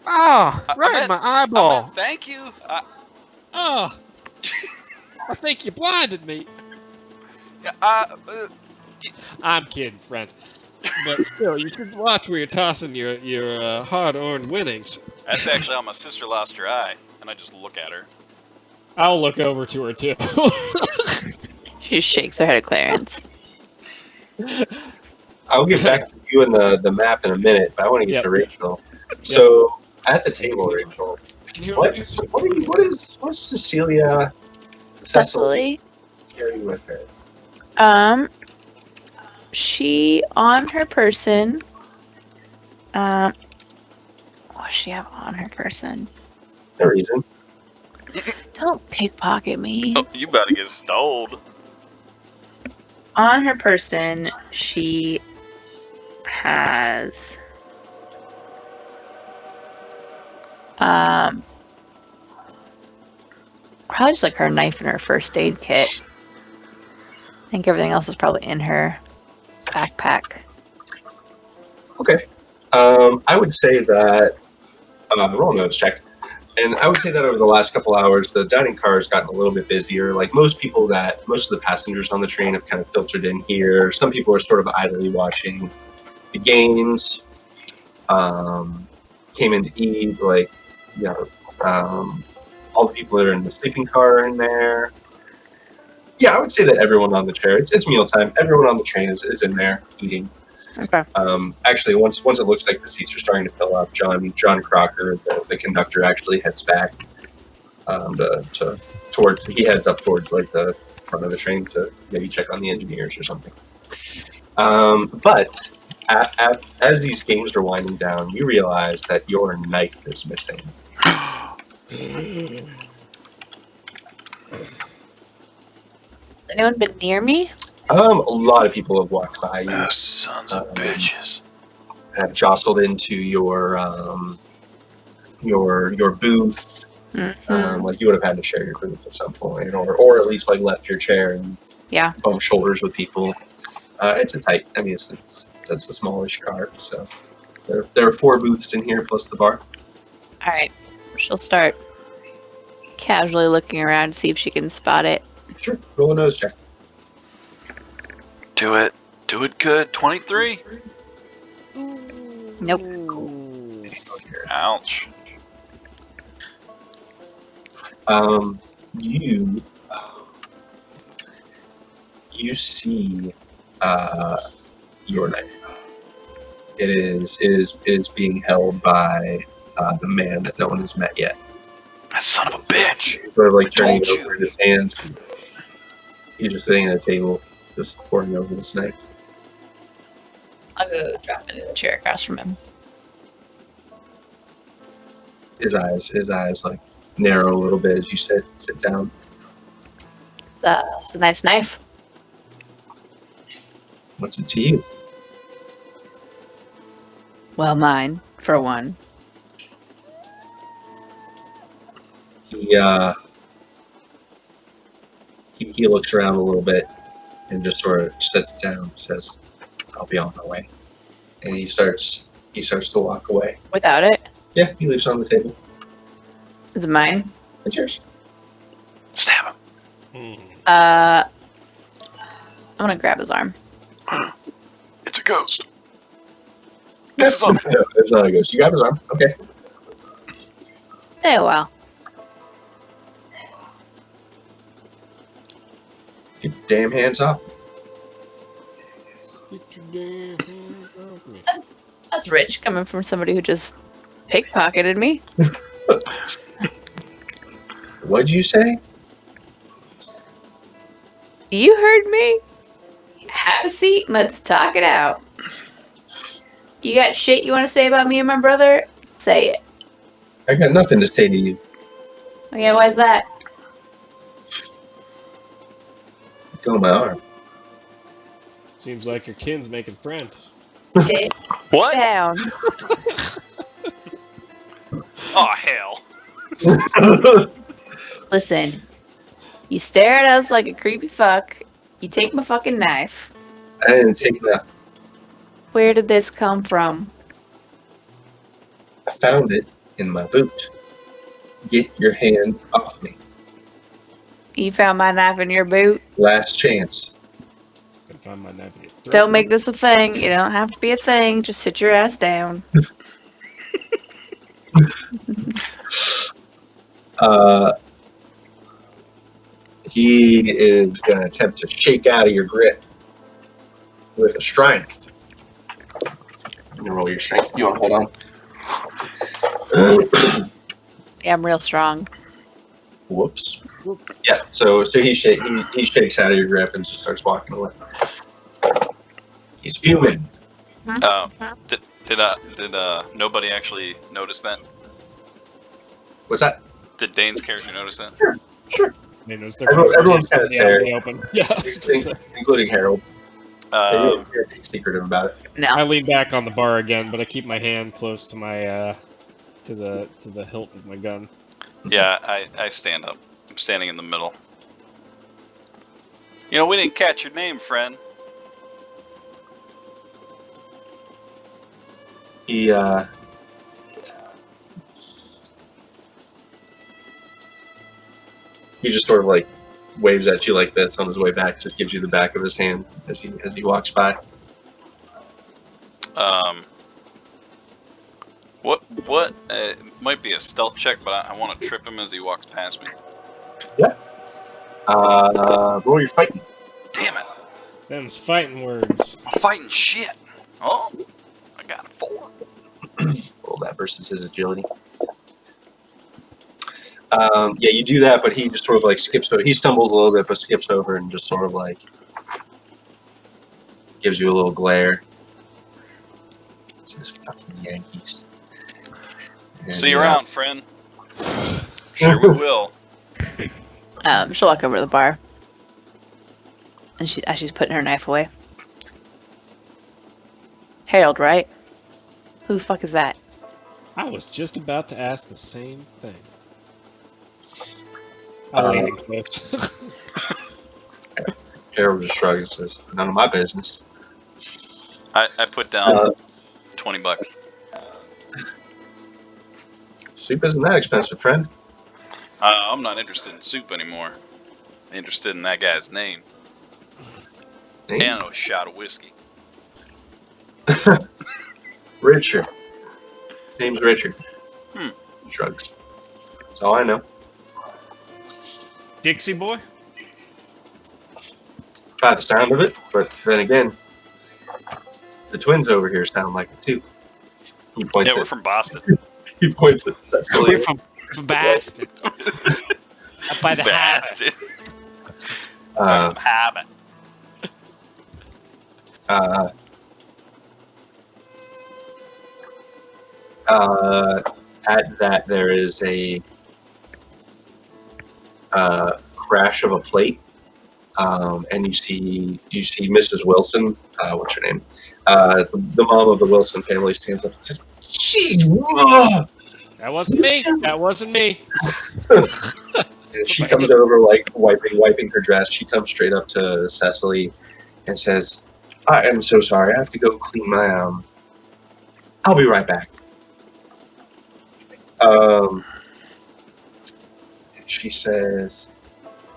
Ah, right I in my I eyeball. meant thank you. Oh, I think you blinded me. I'm kidding, friend. But still, you should watch where you're tossing your hard-earned winnings. That's actually how my sister lost her eye, and I just look at her. I'll look over to her too. She shakes her head at Clarence. I'll get back to you and the map in a minute, but I want to get Yep. to Rachel. So at the table, Rachel, what is Cecily Cecily. carry with her? She on her person. What does she have on her person? No reason. Don't pickpocket me. Oh, you about to get stoled. On her person, she has probably just like her knife and her first aid kit. I think everything else is probably in her backpack. Okay. I would say that roll notes check. And I would say that over the last couple hours, the dining car has gotten a little bit busier. Like most of the passengers on the train have kind of filtered in here. Some people are sort of idly watching the games. Came in to eat, like, you know, all the people that are in the sleeping car are in there. Yeah, I would say that everyone on the chair, it's mealtime. Everyone on the train is in there eating. Okay. Actually, once it looks like the seats are starting to fill up, John Crocker, the conductor, actually heads back he heads up towards like the front of the train to maybe check on the engineers or something. But as these games are winding down, you realize that your knife is missing. Has anyone been near me? A lot of people have walked by you, Sons of bitches. have jostled into your booth. Mhm. Like you would have had to share your booth at some point, or at least like left your chair and Yeah. bump shoulders with people. It's a tight. I mean, it's a smallish car, so there are 4 booths in here plus the bar. All right. She'll start casually looking around to see if she can spot it. Sure, roll a nose check. Do it. Do it good. 23. Nope. Ouch. You you see your knife. It is being held by the man that no one has met yet. That son of a bitch. Sort of like I turning it told over you. in his hands. He's just sitting at a table, just pouring over this knife. I'll go drop into the chair across from him. His eyes like narrow a little bit as you sit down. It's a nice knife. What's it to you? Well, mine, for one. He looks around a little bit and just sort of sets it down. Says, "I'll be on my way," and he starts to walk away. Without it? Yeah, he leaves it on the table. Is it mine? It's yours. Stab Hmm. I'm gonna grab his arm. him. It's a ghost. No, It's his arm. that's not how it goes. You grab his arm. Okay. Stay a while. Get your damn hands off. Get your damn hands off me. That's rich coming from somebody who just pickpocketed me. What'd you say? You heard me. Have a seat and let's talk it out. You got shit you want to say about me and my brother? Say it. I got nothing to say to you. Okay, why's that? It's on my arm. Seems like your kin's making friends. Sit What? down. Oh, hell. Listen, you stare at us like a creepy fuck. You take my fucking knife. I didn't take nothing. Where did this come from? I found it in my boot. Get your hand off me. You found my knife in your boot. Last chance. Can find my knife in your throat. Don't make this a thing. You don't have to be a thing. Just sit your ass down. He is going to attempt to shake out of your grip with a strength. Let me roll your strength. You want to hold on? Yeah, I'm real strong. Whoops. Whoops. Yeah. So he shakes out of your grip and just starts walking away. He's fuming. Did nobody actually notice that? What's that? Did Dane's character notice that? Sure. They notice their Everyone's kind of out in the open. Yeah. Including Harold. Um, You're being secretive about it. No. I lean back on the bar again, but I keep my hand close to my to the hilt of my gun. yeah, I stand up. I'm standing in the middle. You know, we didn't catch your name, friend. He just sort of like waves at you like this on his way back. Just gives you the back of his hand as he walks by. What? It might be a stealth check, but I want to trip him as he walks past me. Roll your fighting. Damn it! Them's fighting words. I'm fighting shit. Oh, I got a 4. Roll that versus his agility. Yeah, you do that, but he just sort of like skips over. He stumbles a little bit, but skips over and just sort of like gives you a little glare. It's these fucking Yankees. And, See you around, friend. Sure we will. She'll walk over to the bar. And as she's putting her knife away. Harold, right? Who the fuck is that? I was just about to ask the same thing. I'm leaning close. Harold just shrugs and says, "None of my business." I put down Uh, $20. Soup isn't that expensive, friend. I'm not interested in soup anymore. Interested in that guy's name Name? and a shot of whiskey. Richard. Name's Richard. Hmm. He shrugs. That's all I know. Dixie boy? By the sound of it, but then again, the twins over here sound like it too. He points Yeah, we're at from Boston. he points at Cecily. We're from Boston. Up by the harbor. Boston. Uh, Habit. uh, at that, there is a crash of a plate, and you see Mrs. Wilson. What's her name? The mom of the Wilson family stands up and says, "Jeez, That wasn't me. That wasn't me. And she comes over, like wiping her dress. She comes straight up to Cecily and says, "I am so sorry. I have to go clean my I'll be right back." She says,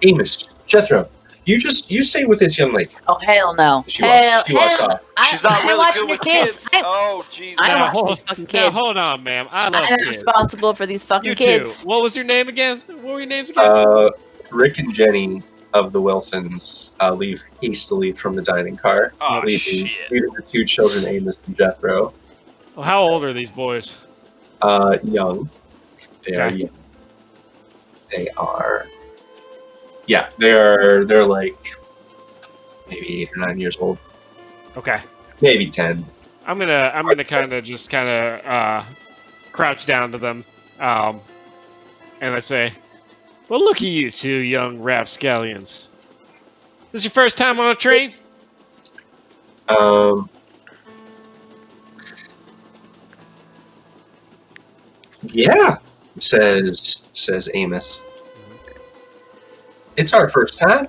"Amos, Jethro, you stay with this young lady." Oh, hell no. She walks Hell, off. She's not I'm really watching good your with kids. Oh, jeez. I'm Now, watching these fucking Now, kids. hold on, ma'am. I love I'm not kids. responsible for these fucking You too. kids. What was your name again? What were your names again? Rick and Jenny of the Wilsons leave hastily from the dining car, Oh, leaving shit. the two children, Amos and Jethro. Well, how old are these boys? Young. They are Okay. young. They are. Yeah, they're like maybe 8 or 9 years old. Okay. Maybe 10. I'm gonna kind of crouch down to them, and I say, "Well, look at you two young rapscallions. This your first time on a train?" Yeah, says Amos. It's our first time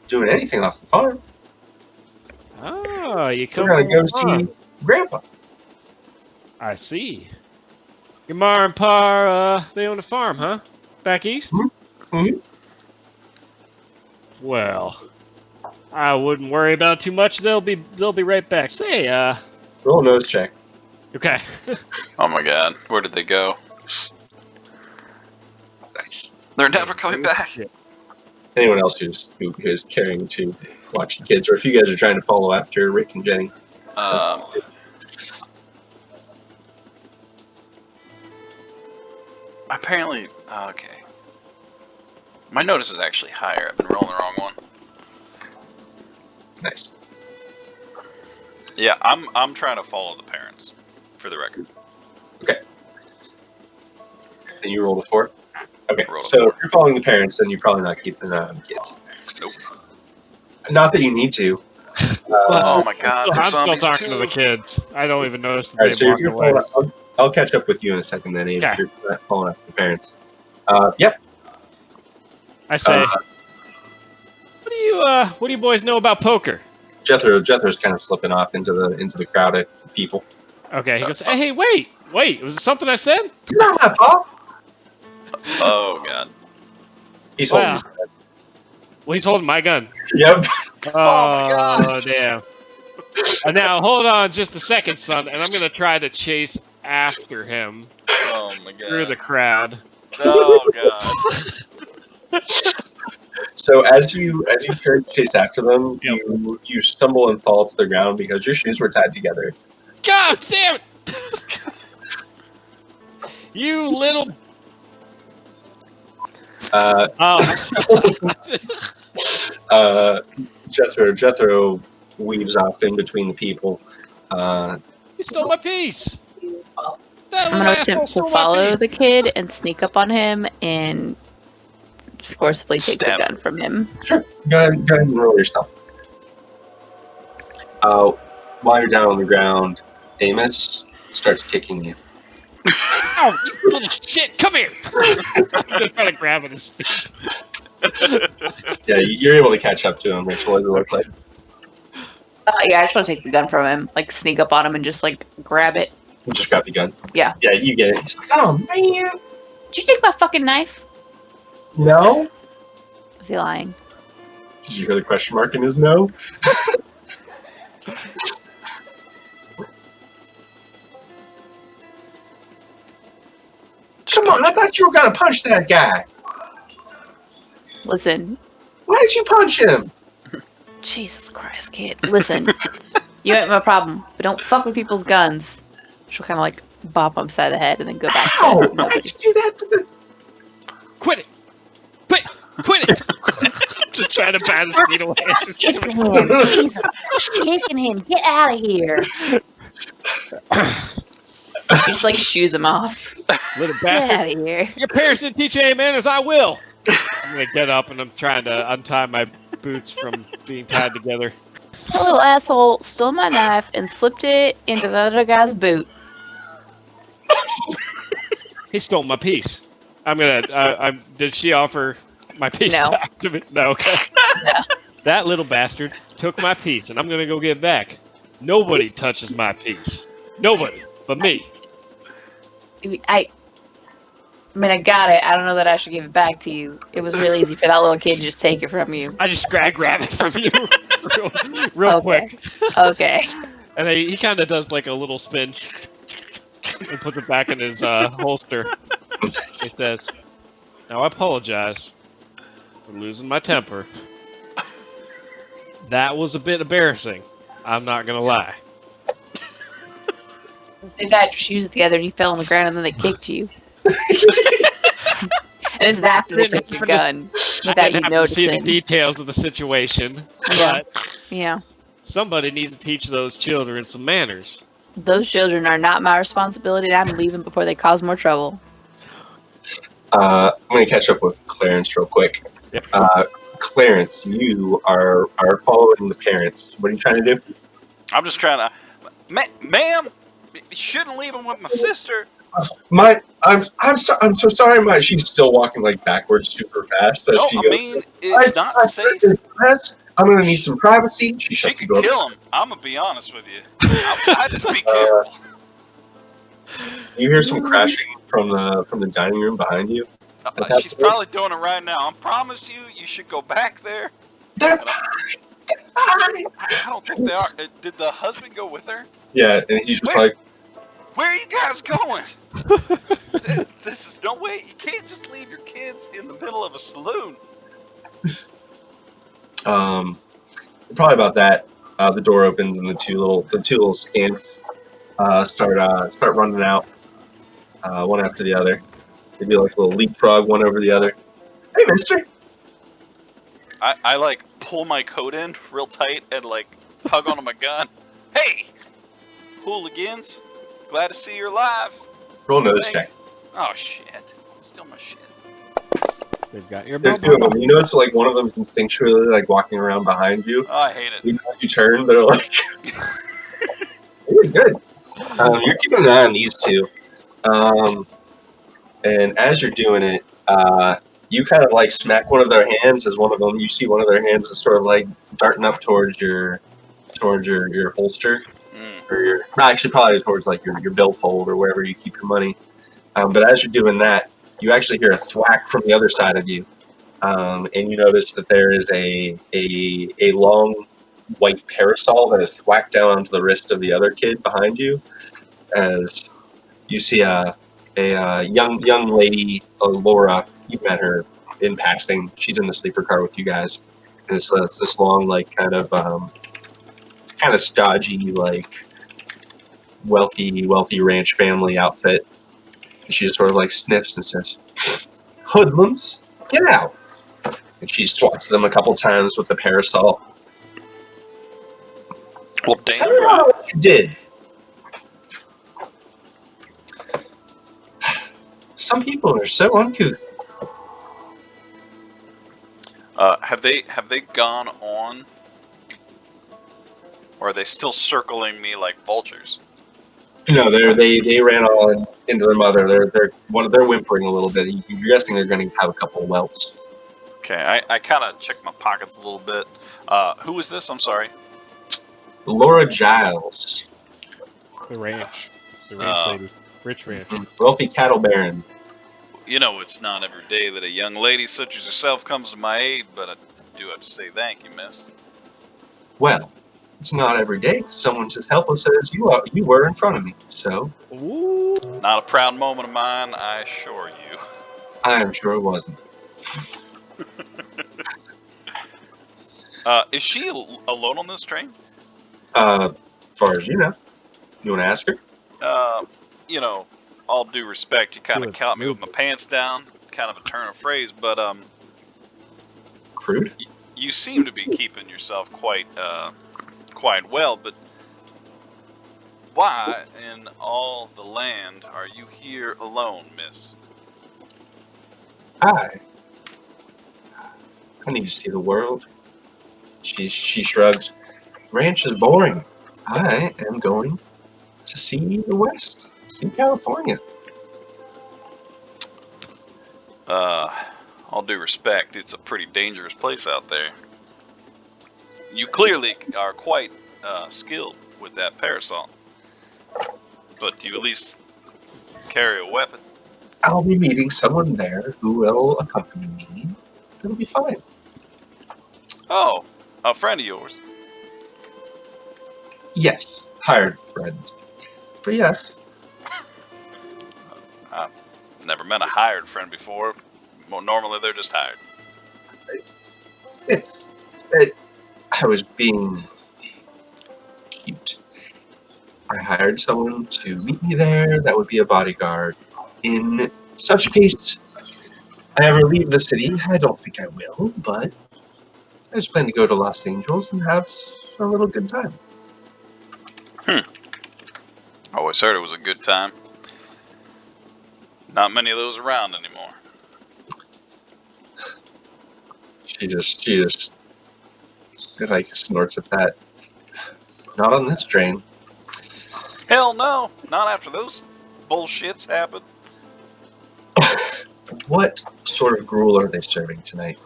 doing anything off the farm. Oh, you come We're from gonna go the farm. see Grandpa. I see. Your ma and pa, they own a farm, huh? Back east? Mhm. Well, I wouldn't worry about it too much. They'll be right back. Say, Roll a nose check. okay. Oh my god. Where did they go? Nice. They're never coming back. Shit. Anyone else who is caring to watch the kids, or if you guys are trying to follow after Rick and Jenny. Apparently, okay. My notice is actually higher. I've been rolling the wrong one. Nice. Yeah, I'm trying to follow the parents, for the record. And you rolled a 4? Okay, Rolled a so 4. if you're following the parents, then you're probably not keeping an eye on the kids. Nope. Not that you need to. Oh my god, I'm there's still zombies talking to too. the kids. I don't even notice that All right, they so if walked you're away. following, I'll catch up with you in a second then, Abe, if Okay. you're not following up with the parents. Yep. I say, what do you boys know about poker? Jethro's kind of slipping off into the crowd of people. Okay, he goes, hey, wait, was it something I said? No, Paul. Oh god. He's Wow. holding. Well, he's holding my gun. Yep. Oh, my God. damn. Now, hold on just a second, son, and I'm going to try to chase after him Oh my god. through the crowd. Oh god. So as you chase after them, Yep. you stumble and fall to the ground because your shoes were tied together. God damn it! You little... Jethro weaves off in between the people. You stole my piece! I'm gonna attempt to follow the kid and sneak up on him and forcibly take Stab the gun from him. Sure. Go ahead and roll your stuff. While you're down on the ground, Amos starts kicking you. Ow, you little shit! Come here! I'm gonna try to grab at his feet. Yeah, you're able to catch up to him, Rachel. What does it look like? Yeah, I just want to take the gun from him, like sneak up on him and just like grab it. You just grab the gun. Yeah. Yeah, you get it. He's like, oh, man. Did you take my fucking knife? No? Was he lying? Did you hear the question mark in his no? Come on, I thought you were going to punch that guy. Listen, Why did you punch him? Jesus Christ, kid. Listen, you ain't my problem, but don't fuck with people's guns. She'll kind of like bop him side of the head and then go back Ow! to Why nobody. did you do that to the... Quit it! Quit it! Just trying to bat his feet away. Just get Kicking him. him, Jesus, kicking him. Get out of here. He just like shoos him off. Little Get out bastard. of here. Your parents didn't teach you any manners, I will! I'm gonna get up and I'm trying to untie my boots from being tied together. That little asshole stole my knife and slipped it into the other guy's boot. He stole my piece. Did she offer my piece No. back to me? No, okay. No. That little bastard took my piece, and I'm gonna go get it back. Nobody touches my piece. Nobody but me. I mean, I got it. I don't know that I should give it back to you. It was really easy for that little kid to just take it from you. I just grab it from you real Okay. quick. Okay. And he kind of does like a little spin and puts it back in his holster. He says, "Now I apologize for losing my temper. That was a bit embarrassing. I'm not gonna lie." They tied your shoes together and you fell on the ground and then they kicked you. And it's after they took your gun I without you didn't have to see the noticing. details of the situation, Yeah. but Yeah. somebody needs to teach those children some manners. Those children are not my responsibility and I'm leaving before they cause more trouble. I'm going to catch up with Clarence real quick. Yep. Clarence, you are following the parents. What are you trying to do? I'm just trying to, ma'am, you shouldn't leave him with my sister. I'm so sorry, my. She's still walking like backwards super fast as No, she I goes. mean, it's not safe. I'm gonna need some privacy. She She shuts the could door. kill him. I'm gonna be honest with you. I just be careful. You hear some crashing from the dining room behind you. She's probably doing it right now. I promise you, you should go back there. They're I fine. I don't think they are. Did the husband go with her? Yeah, and he's just Where? like, Where are you guys going? This is no way. You can't just leave your kids in the middle of a saloon. probably about that. The door opens and the two little scamps start running out, one after the other. They do like a little leapfrog, one over the other. Hey, mister. I like pull my coat in real tight and like hug onto my gun. Hey, hooligans! Glad to see you're alive. Roll nose check. Oh shit! Steal my shit. They've got your There's two of them. You notice like one of them's instinctually like walking around behind you. Oh, I hate it. You turn, they're like, really good. You're keeping an eye on these two. And as you're doing it, you kind of like smack one of their hands as one of them. You see one of their hands is sort of like darting up towards your holster, or your actually probably towards like your billfold or wherever you keep your money. But as you're doing that, you actually hear a thwack from the other side of you, and you notice that there is a long white parasol that is thwacked down onto the wrist of the other kid behind you. As you see a young lady, Laura. You met her in passing. She's in the sleeper car with you guys, and it's this long, like kind of stodgy, like wealthy ranch family outfit. And she just sort of like sniffs and says, "Hoodlums, get out!" And she swats them a couple times with the parasol. Well, Tell me damn. what you did. Some people are so uncouth. Have they gone on, or are they still circling me like vultures? No, they ran on into their mother. They're whimpering a little bit. You're guessing they're going to have a couple of welts. Okay, I kind of checked my pockets a little bit. Who is this? I'm sorry. Laura Giles, The ranch. The ranch Uh, lady. Rich ranch. wealthy cattle baron. You know, it's not every day that a young lady such as yourself comes to my aid, but I do have to say thank you, miss. Well, it's not every day someone's as helpless as you were in front of me. So Ooh. Not a proud moment of mine, I assure you. I am sure it wasn't. Is she alone on this train? As far as you know, you want to ask her? You know, all due respect, you kind Do of it. caught me with Move my it. pants down. Kind of a turn of phrase, but Crude? you seem to be keeping yourself quite well. But why in all the land are you here alone, miss? Hi. I need to see the world. She shrugs. Ranch is boring. I am going to see the West. See California. All due respect, it's a pretty dangerous place out there. You clearly are quite skilled with that parasol. But do you at least carry a weapon? I'll be meeting someone there who will accompany me. It'll be fine. Oh, a friend of yours. Yes, hired friend. But yes, I've never met a hired friend before. Well, normally they're just hired. it's. I was being cute. I hired someone to meet me there that would be a bodyguard. In such a case, I ever leave the city, I don't think I will, but I just plan to go to Los Angeles and have a little good time. Always heard it was a good time. Not many of those around anymore. She just like snorts at that. Not on this train. Hell no, not after those bullshits happen. What sort of gruel are they serving tonight?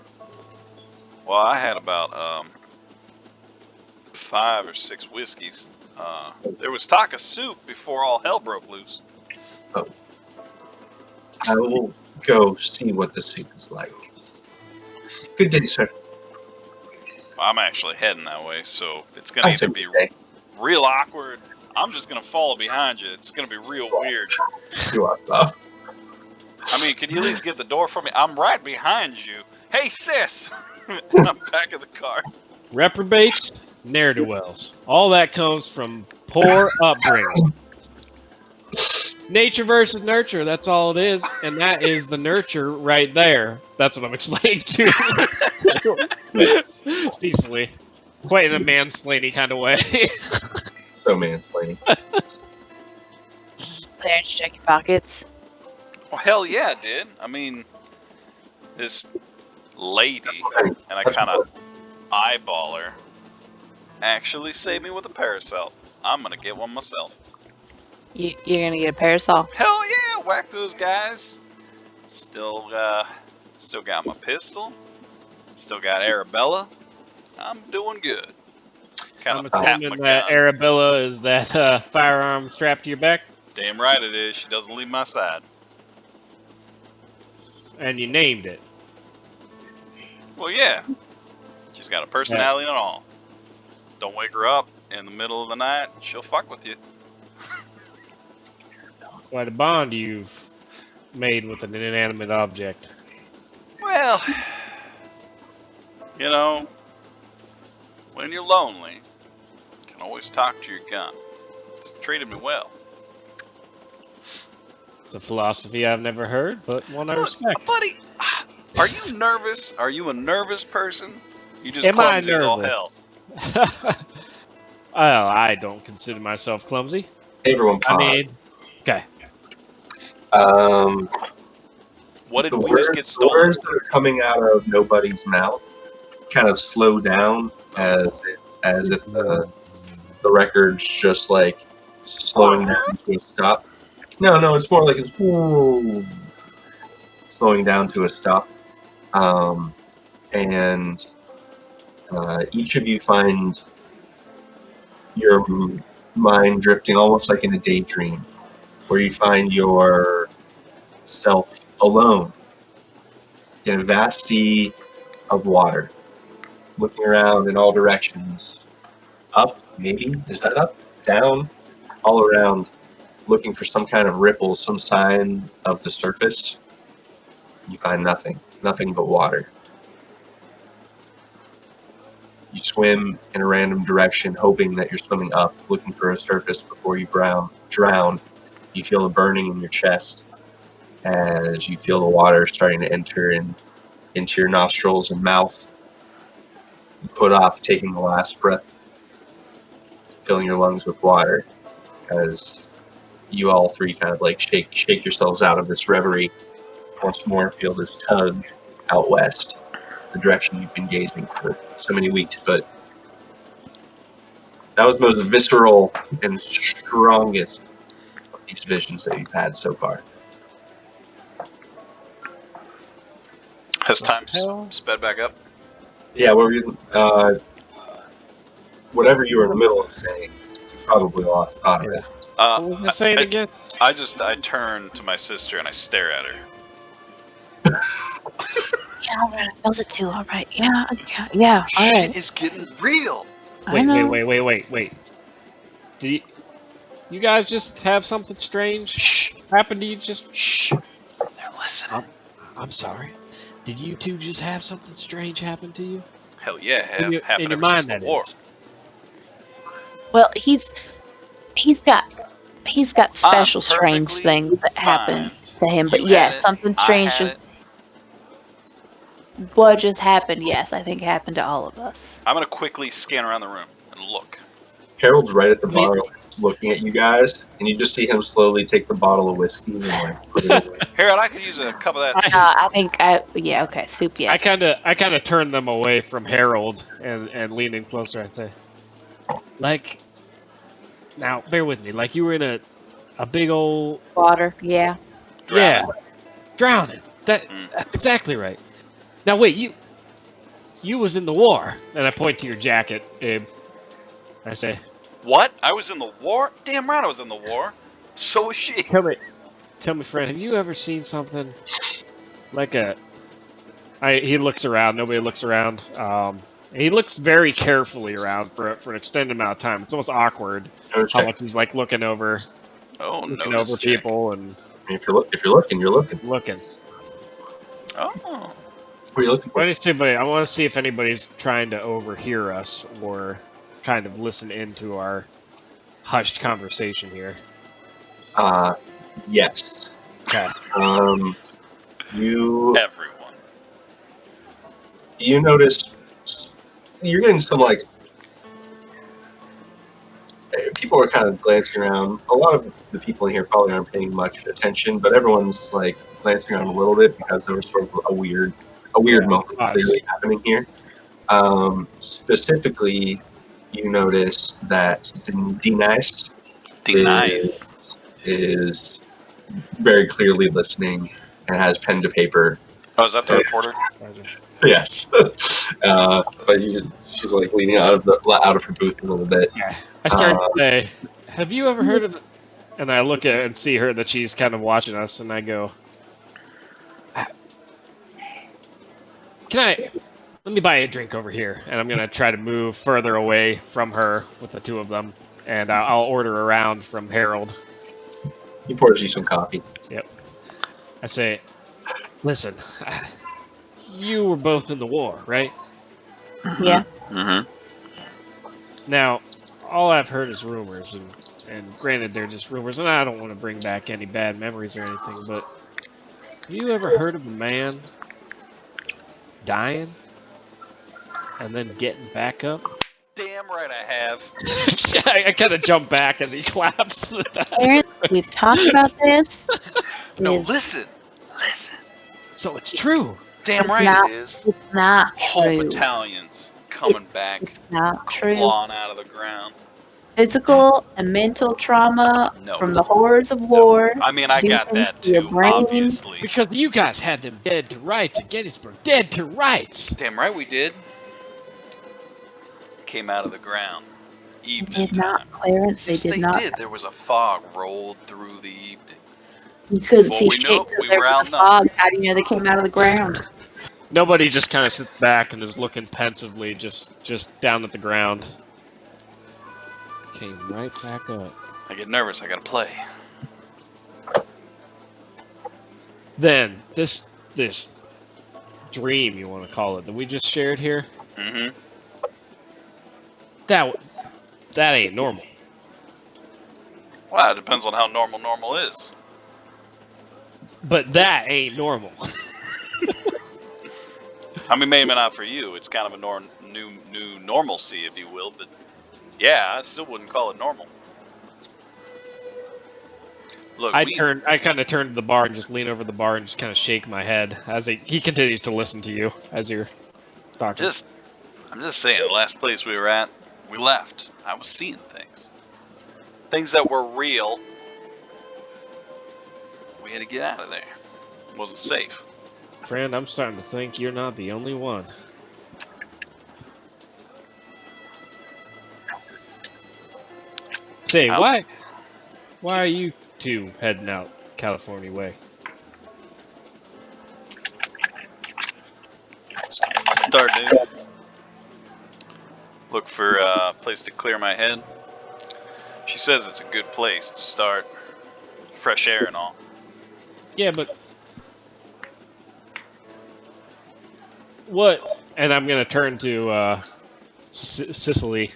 Well, I had about 5 or 6 whiskeys. There was talk of soup before all hell broke loose. I will go see what the soup is like. Good day, sir. I'm actually heading that way, so it's gonna I either said be good day. real awkward. I'm just gonna follow behind you. It's gonna be real weird. You are so. I mean, can you at least get the door for me? I'm right behind you. Hey, sis! And I'm back in the car. Reprobates, ne'er-do-wells. All that comes from poor upbringing. Nature versus nurture, that's all it is. And that is the nurture right there. That's what I'm explaining to Cecily. Quite in a mansplaining kind of way. So mansplaining. Clarence, check your pockets. Well, hell yeah, it did. I mean, this lady, and I kind of eyeball her, actually saved me with a parasol. I'm gonna get one myself. You're gonna get a parasol. Hell yeah, whack those guys. Still got my pistol. Still got Arabella. I'm doing good. Kind I'm of pat my assuming that gun. Arabella is that firearm strapped to your back, Damn right it is. She doesn't leave my side. and you named it. Well, yeah. She's got a personality and all. Don't wake her up in the middle of the night. She'll fuck with you. Quite a bond you've made with an inanimate object. Well, you know, when you're lonely, you can always talk to your gun. It's treated me well. It's a philosophy I've never heard, but one I Look, respect. buddy, are you nervous? Are you a nervous person? You just Am I clumsy as all nervous? hell. Well, I don't consider myself clumsy. Everyone I pause. mean, okay. What did The we just get the stolen? words that are coming out of nobody's mouth kind of slow down as if the record's just like slowing down to a stop. No, it's more like it's slowing down to a stop. and each of you find your mind drifting almost like in a daydream, where you find yourself alone in a vast sea of water, looking around in all directions. Up, maybe? Is that up? Down? All around, looking for some kind of ripple, some sign of the surface. You find nothing. Nothing but water. You swim in a random direction, hoping that you're swimming up, looking for a surface before you drown. You feel a burning in your chest as you feel the water starting to enter into your nostrils and mouth. You put off taking the last breath, filling your lungs with water, as you all three kind of like shake yourselves out of this reverie. Once more, feel this tug out west, the direction you've been gazing for so many weeks. But that was the most visceral and strongest of these visions that you've had so far. Has time hell? sped back up? Yeah, whatever you were in the middle of saying, you probably lost thought of it. What was I saying again? I turn to my sister and I stare at her. Yeah, all right. I felt it too. All right. Yeah. Yeah. All right. Shit is getting real. I know. Wait. Did you guys just have something strange Shh. happen to you? Just Shh. They're listening. I'm sorry. Did you two just have something strange happen to you? Hell yeah, In happened your ever since mind, the that war. is. Well, he's got special strange perfectly things that happen fine. to him. But You yes, had it. something I strange had just it. what just happened. Yes, I think happened to all of us. I'm gonna quickly scan around the room and look. Harold's right at the bar looking at you guys, and you just see him slowly take the bottle of whiskey and like put it away. Harold, I could use a cup of that soup. I think yeah. Okay, soup. Yes. I kind of turn them away from Harold and lean in closer. I say, like, now bear with me. Like you were in a big old Water. Yeah. yeah, Drowning. drowning. That's exactly right. Now wait, you was in the war, and I point to your jacket, Abe. I say, What? I was in the war? Damn right I was in the war. So was she. tell me, friend, have you ever seen something like he looks around. Nobody looks around. He looks very carefully around for an extended amount of time. It's almost awkward how much he's like looking over notice check. people and If you're looking, you're looking. looking. Oh. What are you looking for? I want to see if anybody's trying to overhear us or kind of listen into our hushed conversation here. Yes. Okay. Everyone. You notice you're getting some like people are kind of glancing around. A lot of the people in here probably aren't paying much attention, but everyone's like glancing around a little bit because there was sort of a weird moment clearly happening here. Specifically, you notice that Denise is very clearly listening and has pen to paper. Oh, is that the reporter? Yes, but she's like leaning out of her booth a little bit. Yeah. I start to say, "Have you ever heard of?" And I look at and see her that she's kind of watching us, and I go, let me buy a drink over here, and I'm gonna try to move further away from her with the two of them, and I'll order around from Harold. He pours you some coffee. Yep. I say, listen, you were both in the war, right? Yeah. Mm-hmm. Now, all I've heard is rumors, and granted, they're just rumors, and I don't want to bring back any bad memories or anything, but have you ever heard of a man dying and then getting back up? Damn right I have. I kind of jump back as he claps. Clarence, we've talked about this. No, listen. So it's true. Damn It's right not- it is. It's not Whole true. battalions coming back, It's not true. clawing out of the ground. physical and mental trauma No. from the horrors of No. war. I mean, I do got things that to your too, brain. obviously. Because you guys had them dead to rights at Gettysburg. Dead to rights. Damn right we did. Came out of the ground. They Evening did not, time. Clarence. Yes, they did not. There was a fog rolled through the evening. You couldn't Before see we shit knew it, because we there were was a outnumbered. fog. How do you know they came out of the ground? Nobody just kind of sits back and is looking pensively, just down at the ground. Came right back up. I get nervous. I gotta play. Then this dream, you want to call it, that we just shared here, Mm-hmm. that ain't normal. Well, it depends on how normal is. But that ain't normal. I mean, maybe not for you. It's kind of a new normalcy, if you will. But yeah, I still wouldn't call it normal. Look, I kind of turn to the bar and just lean over the bar and just kind of shake my head as he continues to listen to you as you're talking. I'm just saying, the last place we were at, we left. I was seeing things that were real. We had to get out of there. It wasn't safe. Friend, I'm starting to think you're not the only one. Say, why are you two heading out California way? Start new. Look for a place to clear my head. She says it's a good place to start. Fresh air and all. Yeah, but what? And I'm gonna turn to Cecily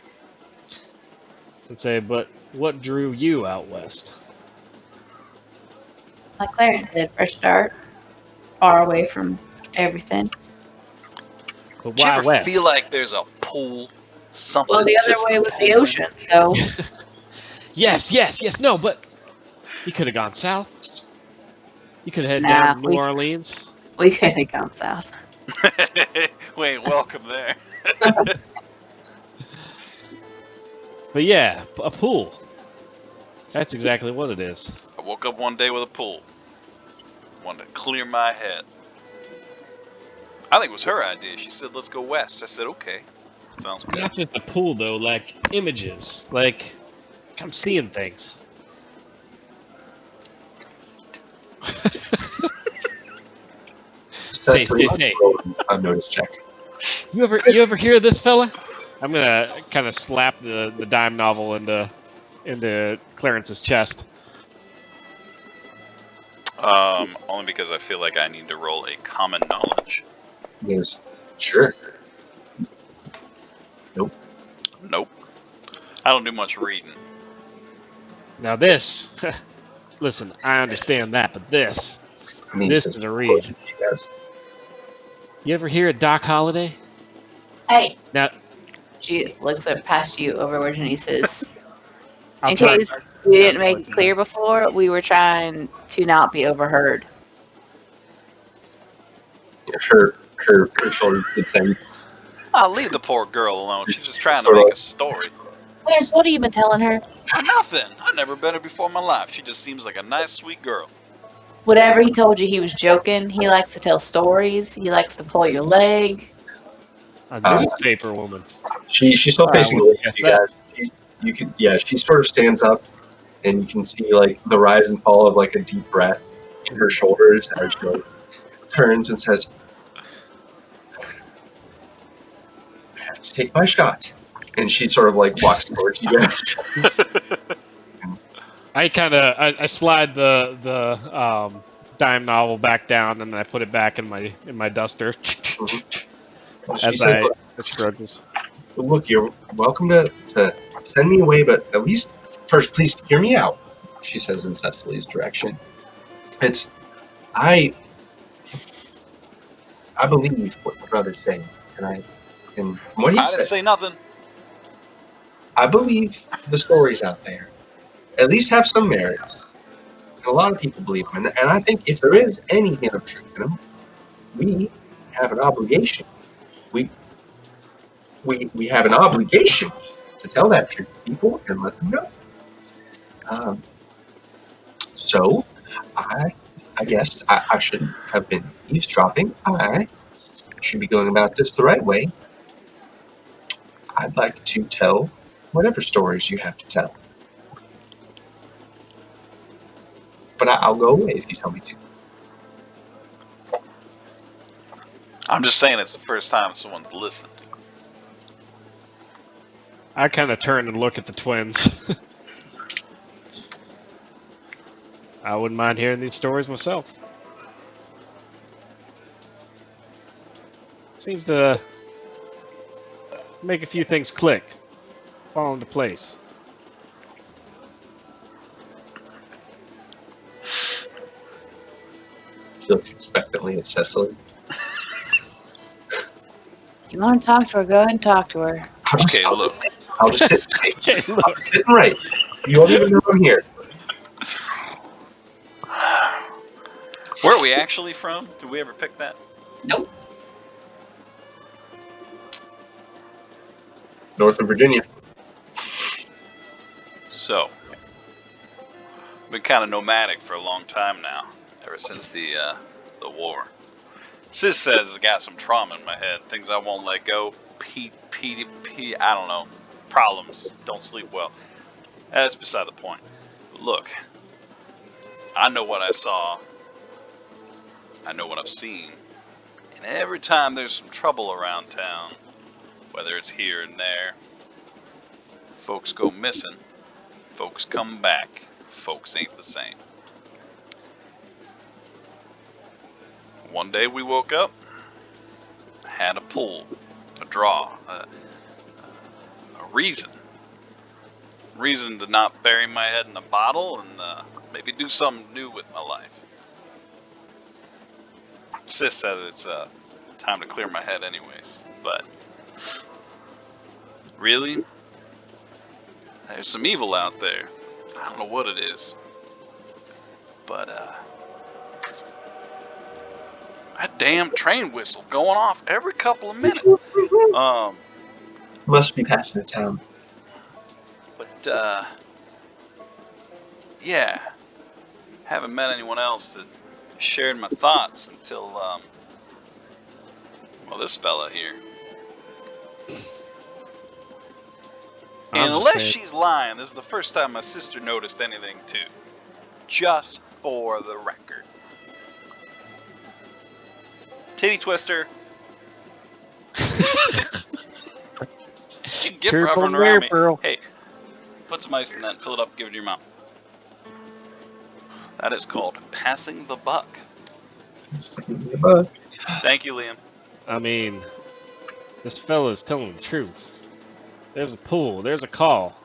and say, but what drew you out west? Like Clarence said, fresh start, far away from everything. But Do you why ever west? feel like there's a pool, something? Well, the other just way was the pulling? ocean, so Yes. No, but you could have gone south. You could have headed nah, down to New Orleans. we could have gone south. We ain't welcome there. But yeah, a pool. That's exactly what it is. I woke up one day with a pool. Wanted to clear my head. I think it was her idea. She said, let's go west. I said, okay. Sounds good. Not just a pool though, like images. Like I'm seeing things. Say. Unnoticed check. You ever hear of this fella? I'm gonna kind of slap the dime novel into Clarence's chest. Only because I feel like I need to roll a common knowledge. Yes. Sure. Nope. I don't do much reading. Now this, listen, I understand that, but this is a read. You ever hear of Doc Holliday? Hey. Now She looks up past you over where Denise is. I'll In try. case we didn't make it clear before, we were trying to not be overheard. Her shoulders get tense. I'll leave the poor girl alone. She's just trying to make a story. Clarence, what have you been telling her? Nothing. I've never met her before in my life. She just seems like a nice, sweet girl. Whatever he told you, he was joking. He likes to tell stories. He likes to pull your leg. A newspaper woman. She's still facing away from you that. guys. She sort of stands up, and you can see like the rise and fall of like a deep breath in her shoulders as she like, turns and says, "I have to take my shot." And she sort of like walks towards you guys. I slide the dime novel back down and I put it back in my duster. As I struggles. Look, you're welcome to send me away, but at least first, please hear me out. She says in Cecily's direction. I believe what my brother's saying, and from what he I said, didn't say nothing. I believe the stories out there at least have some merit. And a lot of people believe them, and I think if there is any hint of truth in them, we have an obligation. We have an obligation to tell that to people and let them know. So, I guess I shouldn't have been eavesdropping. I should be going about this the right way. I'd like to tell whatever stories you have to tell. But I'll go away if you tell me to. I'm just saying it's the first time someone's listened. I kind of turn and look at the twins. I wouldn't mind hearing these stories myself. Seems to make a few things click, fall into place. She looks expectantly at Cecily. You want to talk to her? Go ahead and talk to her. Okay, look. I'll just sit. Okay, I'll look. just sit and write. You won't even know I'm here. Where are we actually from? Did we ever pick that? Nope. North of Virginia. So, been kind of nomadic for a long time now, ever since the war. Sis says I got some trauma in my head, things I won't let go. I don't know, problems, don't sleep well. That's beside the point. But look, I know what I saw. I know what I've seen. And every time there's some trouble around town, whether it's here and there, folks go missing, folks come back, folks ain't the same. One day we woke up, had a pull, a draw, a reason to not bury my head in a bottle and maybe do something new with my life. Sis says it's time to clear my head anyways, but really, there's some evil out there. I don't know what it is, but that damn train whistle going off every couple of minutes. Must be passing the town. But yeah, haven't met anyone else that shared my thoughts until well, this fella here. And unless she's lying, this is the first time my sister noticed anything too. Just for the record. Titty twister. That's what you get for hovering around me. Hey, put some ice in that, fill it up, give it to your mom. That is called passing the buck. Thank you, Liam. I mean, this fella's telling the truth. There's a pull, there's a call.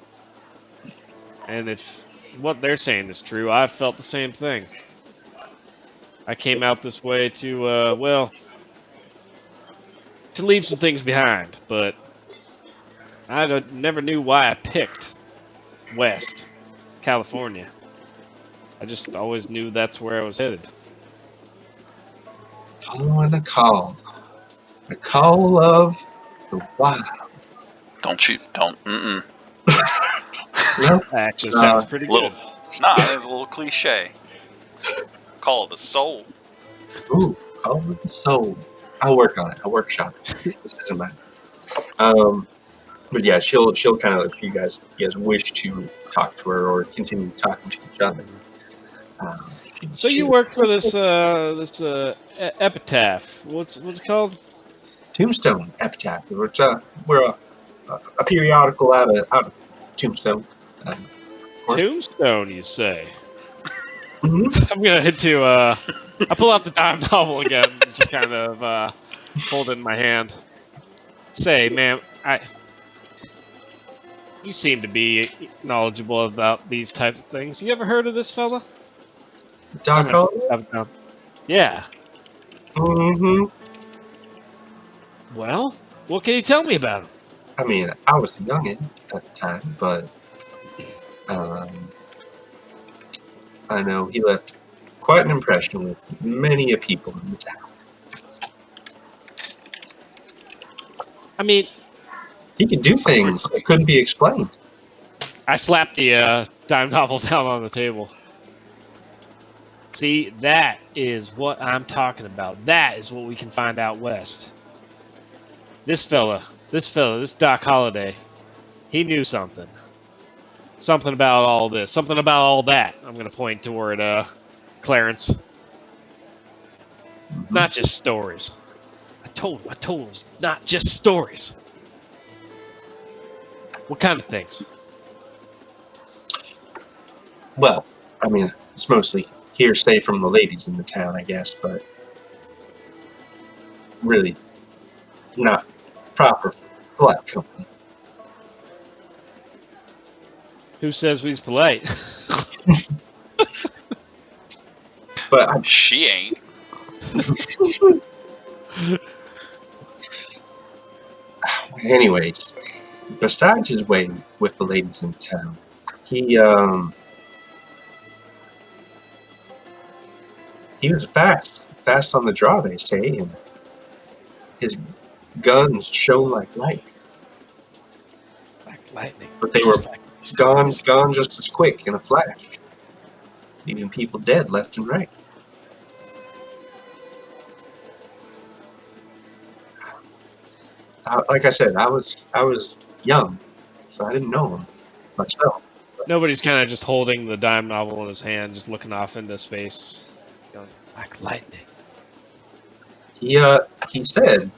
And if what they're saying is true, I've felt the same thing. I came out this way to, to leave some things behind, but I never knew why I picked West California. I just always knew that's where I was headed. Following a call. The call of the wild. Don't. No? That actually sounds pretty good. Nah, that's a little cliche. Call of the soul. Ooh, call of the soul. I'll work on it. I'll workshop it. This isn't mine. But yeah, she'll kind of, if you guys wish to talk to her or continue talking to each other. So you work for this epitaph. What's it called? Tombstone Epitaph. We're a periodical out of Tombstone. Tombstone, you say? Mm-hmm. I'm gonna head to. I pull out the dime novel again, and just kind of hold it in my hand. Say, ma'am, you seem to be knowledgeable about these types of things. You ever heard of this fella? Doc Holliday? Yeah. Mm-hmm. Well, what can you tell me about him? I mean, I was a youngin' at the time, but I know he left quite an impression with many a people in the town. I mean, He could do things that couldn't be explained. I slapped the dime novel down on the table. See, that is what I'm talking about. That is what we can find out west. This fella, this Doc Holliday, he knew something. Something about all this. Something about all that. I'm going to point toward Clarence. It's not just stories. I told him it's not just stories. What kind of things? Well, I mean, it's mostly hearsay from the ladies in the town, I guess, but really not proper for polite company. Who says we's polite? But She ain't. anyways, besides his way with the ladies in town, he was fast on the draw, they say, and his guns shone like light, Like lightning. but they were Just like gone just as quick in a flash, leaving people dead left and right. Like I said, I was young, so I didn't know him myself. Nobody's kind of just holding the dime novel in his hand, just looking off into space. Going, like lightning. He said,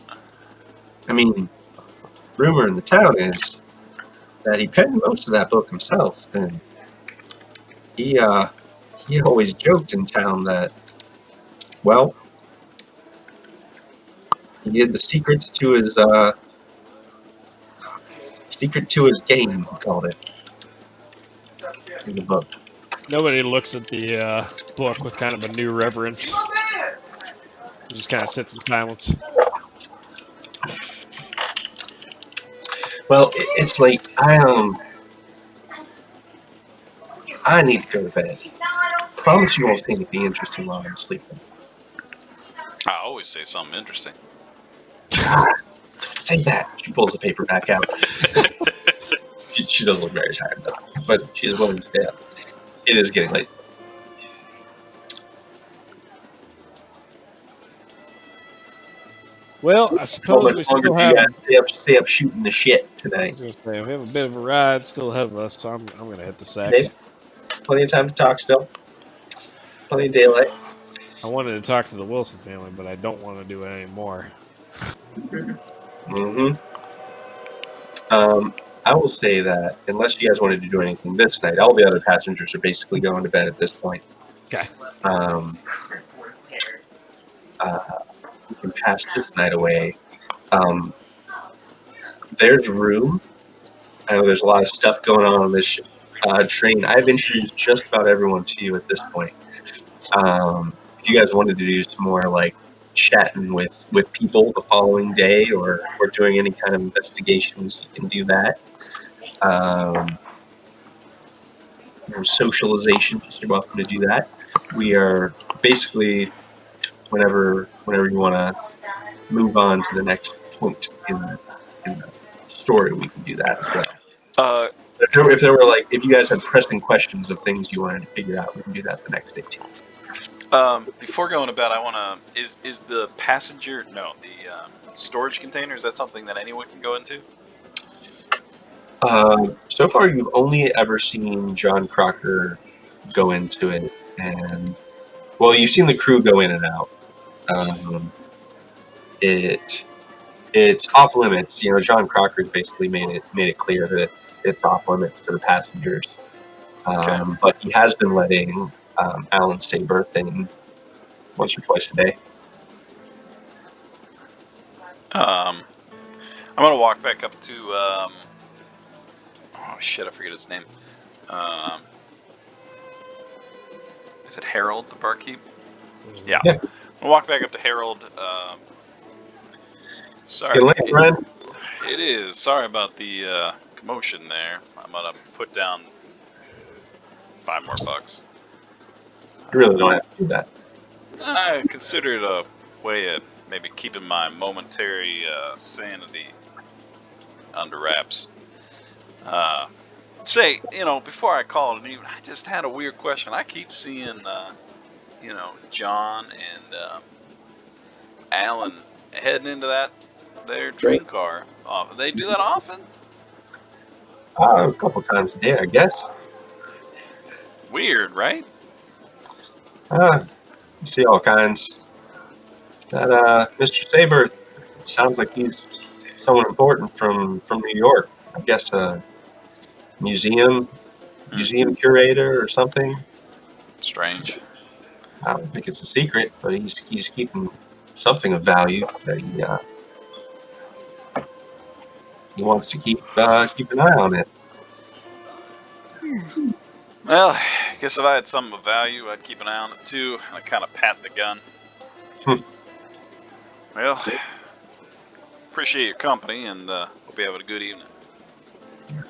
I mean, rumor in the town is that he penned most of that book himself, and he always joked in town that, well, he hid the secret to his game, he called it in the book. Nobody looks at the book with kind of a new reverence. He just kind of sits in silence. Well, it's late. I need to go to bed. Promise you won't say anything interesting while I'm sleeping. I always say something interesting. God, don't say that. She pulls the paper back out. She doesn't look very tired though, but she is willing to stay up. It is getting late. Well, I suppose How we much longer still do you have. guys stay up shooting the shit I tonight? was gonna say we have a bit of a ride still ahead of us, so I'm gonna hit the sack. Dave? Plenty of time to talk still. Plenty of daylight. I wanted to talk to the Wilson family, but I don't want to do it anymore. Mm-hmm. I will say that unless you guys wanted to do anything this night, all the other passengers are basically going to bed at this point. Okay. We can pass this night away. There's room. I know there's a lot of stuff going on this train. I've introduced just about everyone to you at this point. If you guys wanted to do some more like chatting with people the following day or doing any kind of investigations, you can do that. Socializations, you're welcome to do that. We are basically whenever you want to move on to the next point in the story, we can do that as well. If there were like, if you guys had pressing questions of things you wanted to figure out, we can do that the next day too. Before going to bed, I want to. Is the passenger the storage container? Is that something that anyone can go into? So far, you've only ever seen John Crocker go into it, and well, you've seen the crew go in and out. It's off limits. You know, John Crocker's basically made it clear that it's off limits to the passengers. But he has been letting Alan Saber in once or twice a day. I'm gonna walk back up to oh shit, I forget his name. Is it Harold, the barkeep? Yeah. I'll walk back up to Harold. Sorry. It is. Sorry about the commotion there. I'm gonna put down $5 more. You really don't have to do that. I consider it a way of maybe keeping my momentary sanity. under wraps. Say, before I call it even, I just had a weird question. I keep seeing, John and Alan heading into their train car. They do that often? A couple times a day, I guess. Weird, right? You see all kinds. That Mr. Saber sounds like he's someone important from New York. I guess a museum curator or something. Strange. I don't think it's a secret, but he's keeping something of value that he wants to keep an eye on it. Well, I guess if I had something of value, I'd keep an eye on it too. I kind of pat the gun. Well, appreciate your company, and hope you're having a good evening.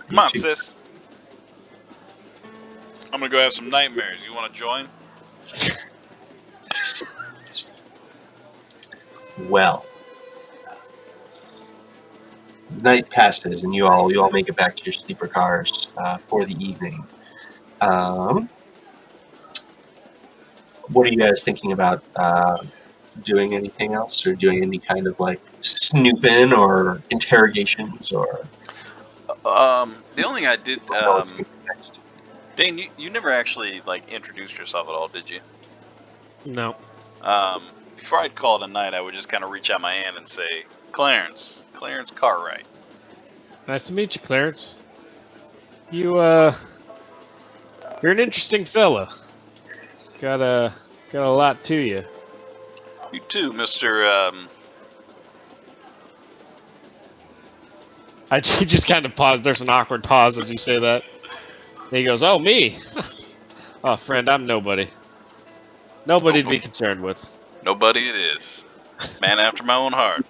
Come on, sis. I'm gonna go have some nightmares. You want to join? Well, the night passes, and you all make it back to your sleeper cars for the evening. What are you guys thinking about? Doing anything else, or doing any kind of like snooping or interrogations, or The only thing I did, what's next? Dane, you never actually introduced yourself at all, did you? No. Before I'd call it a night, I would just kind of reach out my hand and say, Clarence Cartwright. Nice to meet you, Clarence. You're an interesting fella. Got a lot to you. You too, Mr. He just kind of paused. There's an awkward pause as you say that. And he goes, "Oh, me? Oh, friend, I'm nobody. Nobody to be concerned with." Nobody it is. Man after my own heart.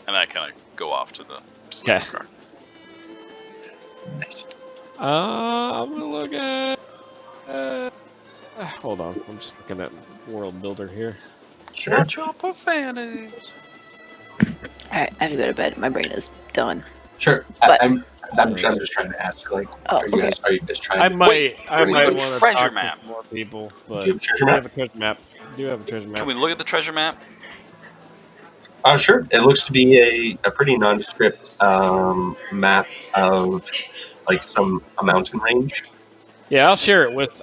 And I kind of go off to the sleeper car. Nice. I'm gonna look at. Hold on, I'm just looking at World Builder here. Sure. Watch your profanities. Alright, I have to go to bed. My brain is done. Sure. But- I'm just trying to ask, like, are you just trying I to... might want to treasure talk map. to more people, but Do you have a treasure map? have a treasure map. Do have a treasure map. Can we look at the treasure map? Sure. It looks to be a pretty nondescript map of like a mountain range. Yeah, I'll share it with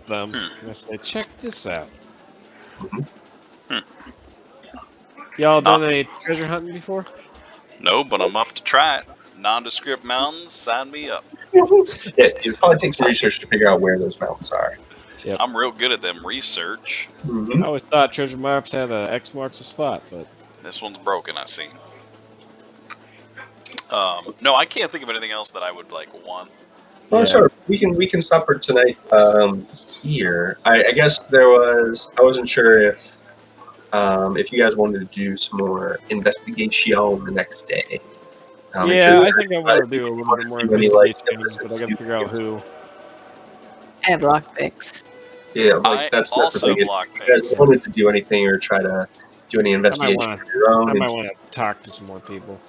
them. And I say, check this out. Y'all done any treasure hunting before? No, but I'm up to try it. Nondescript mountains, sign me up. Yeah, it probably takes some research to figure out where those mountains are. Yep. I'm real good at them research. Mm-hmm. I always thought treasure maps had a X marks the spot, but This one's broken, I see. No, I can't think of anything else that I would want. Oh, sure. We can stop for tonight here. I guess there was... I wasn't sure if you guys wanted to do some more investigation the next day. I think I want to do a little bit more investigation, but I got to figure out who. I have lockpicks. Yeah, that's the also thing. If you guys wanted to do anything or try to do any investigation of your own, I might want to talk to some more people.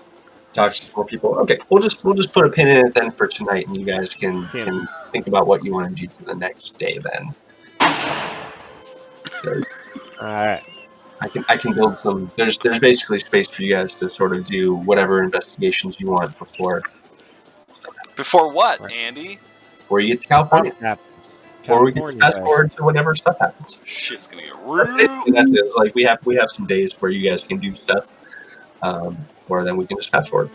Talk to some more people. Okay, we'll just put a pin in it then for tonight, and you guys can think about what you want to do for the next day then. All right. I can build some. There's basically space for you guys to sort of do whatever investigations you want before. Before what, Andy? Before you get to California. Or we can fast forward to whenever stuff happens. Shit's gonna get real. Basically, that's it. It's like we have some days where you guys can do stuff, or then we can just fast forward.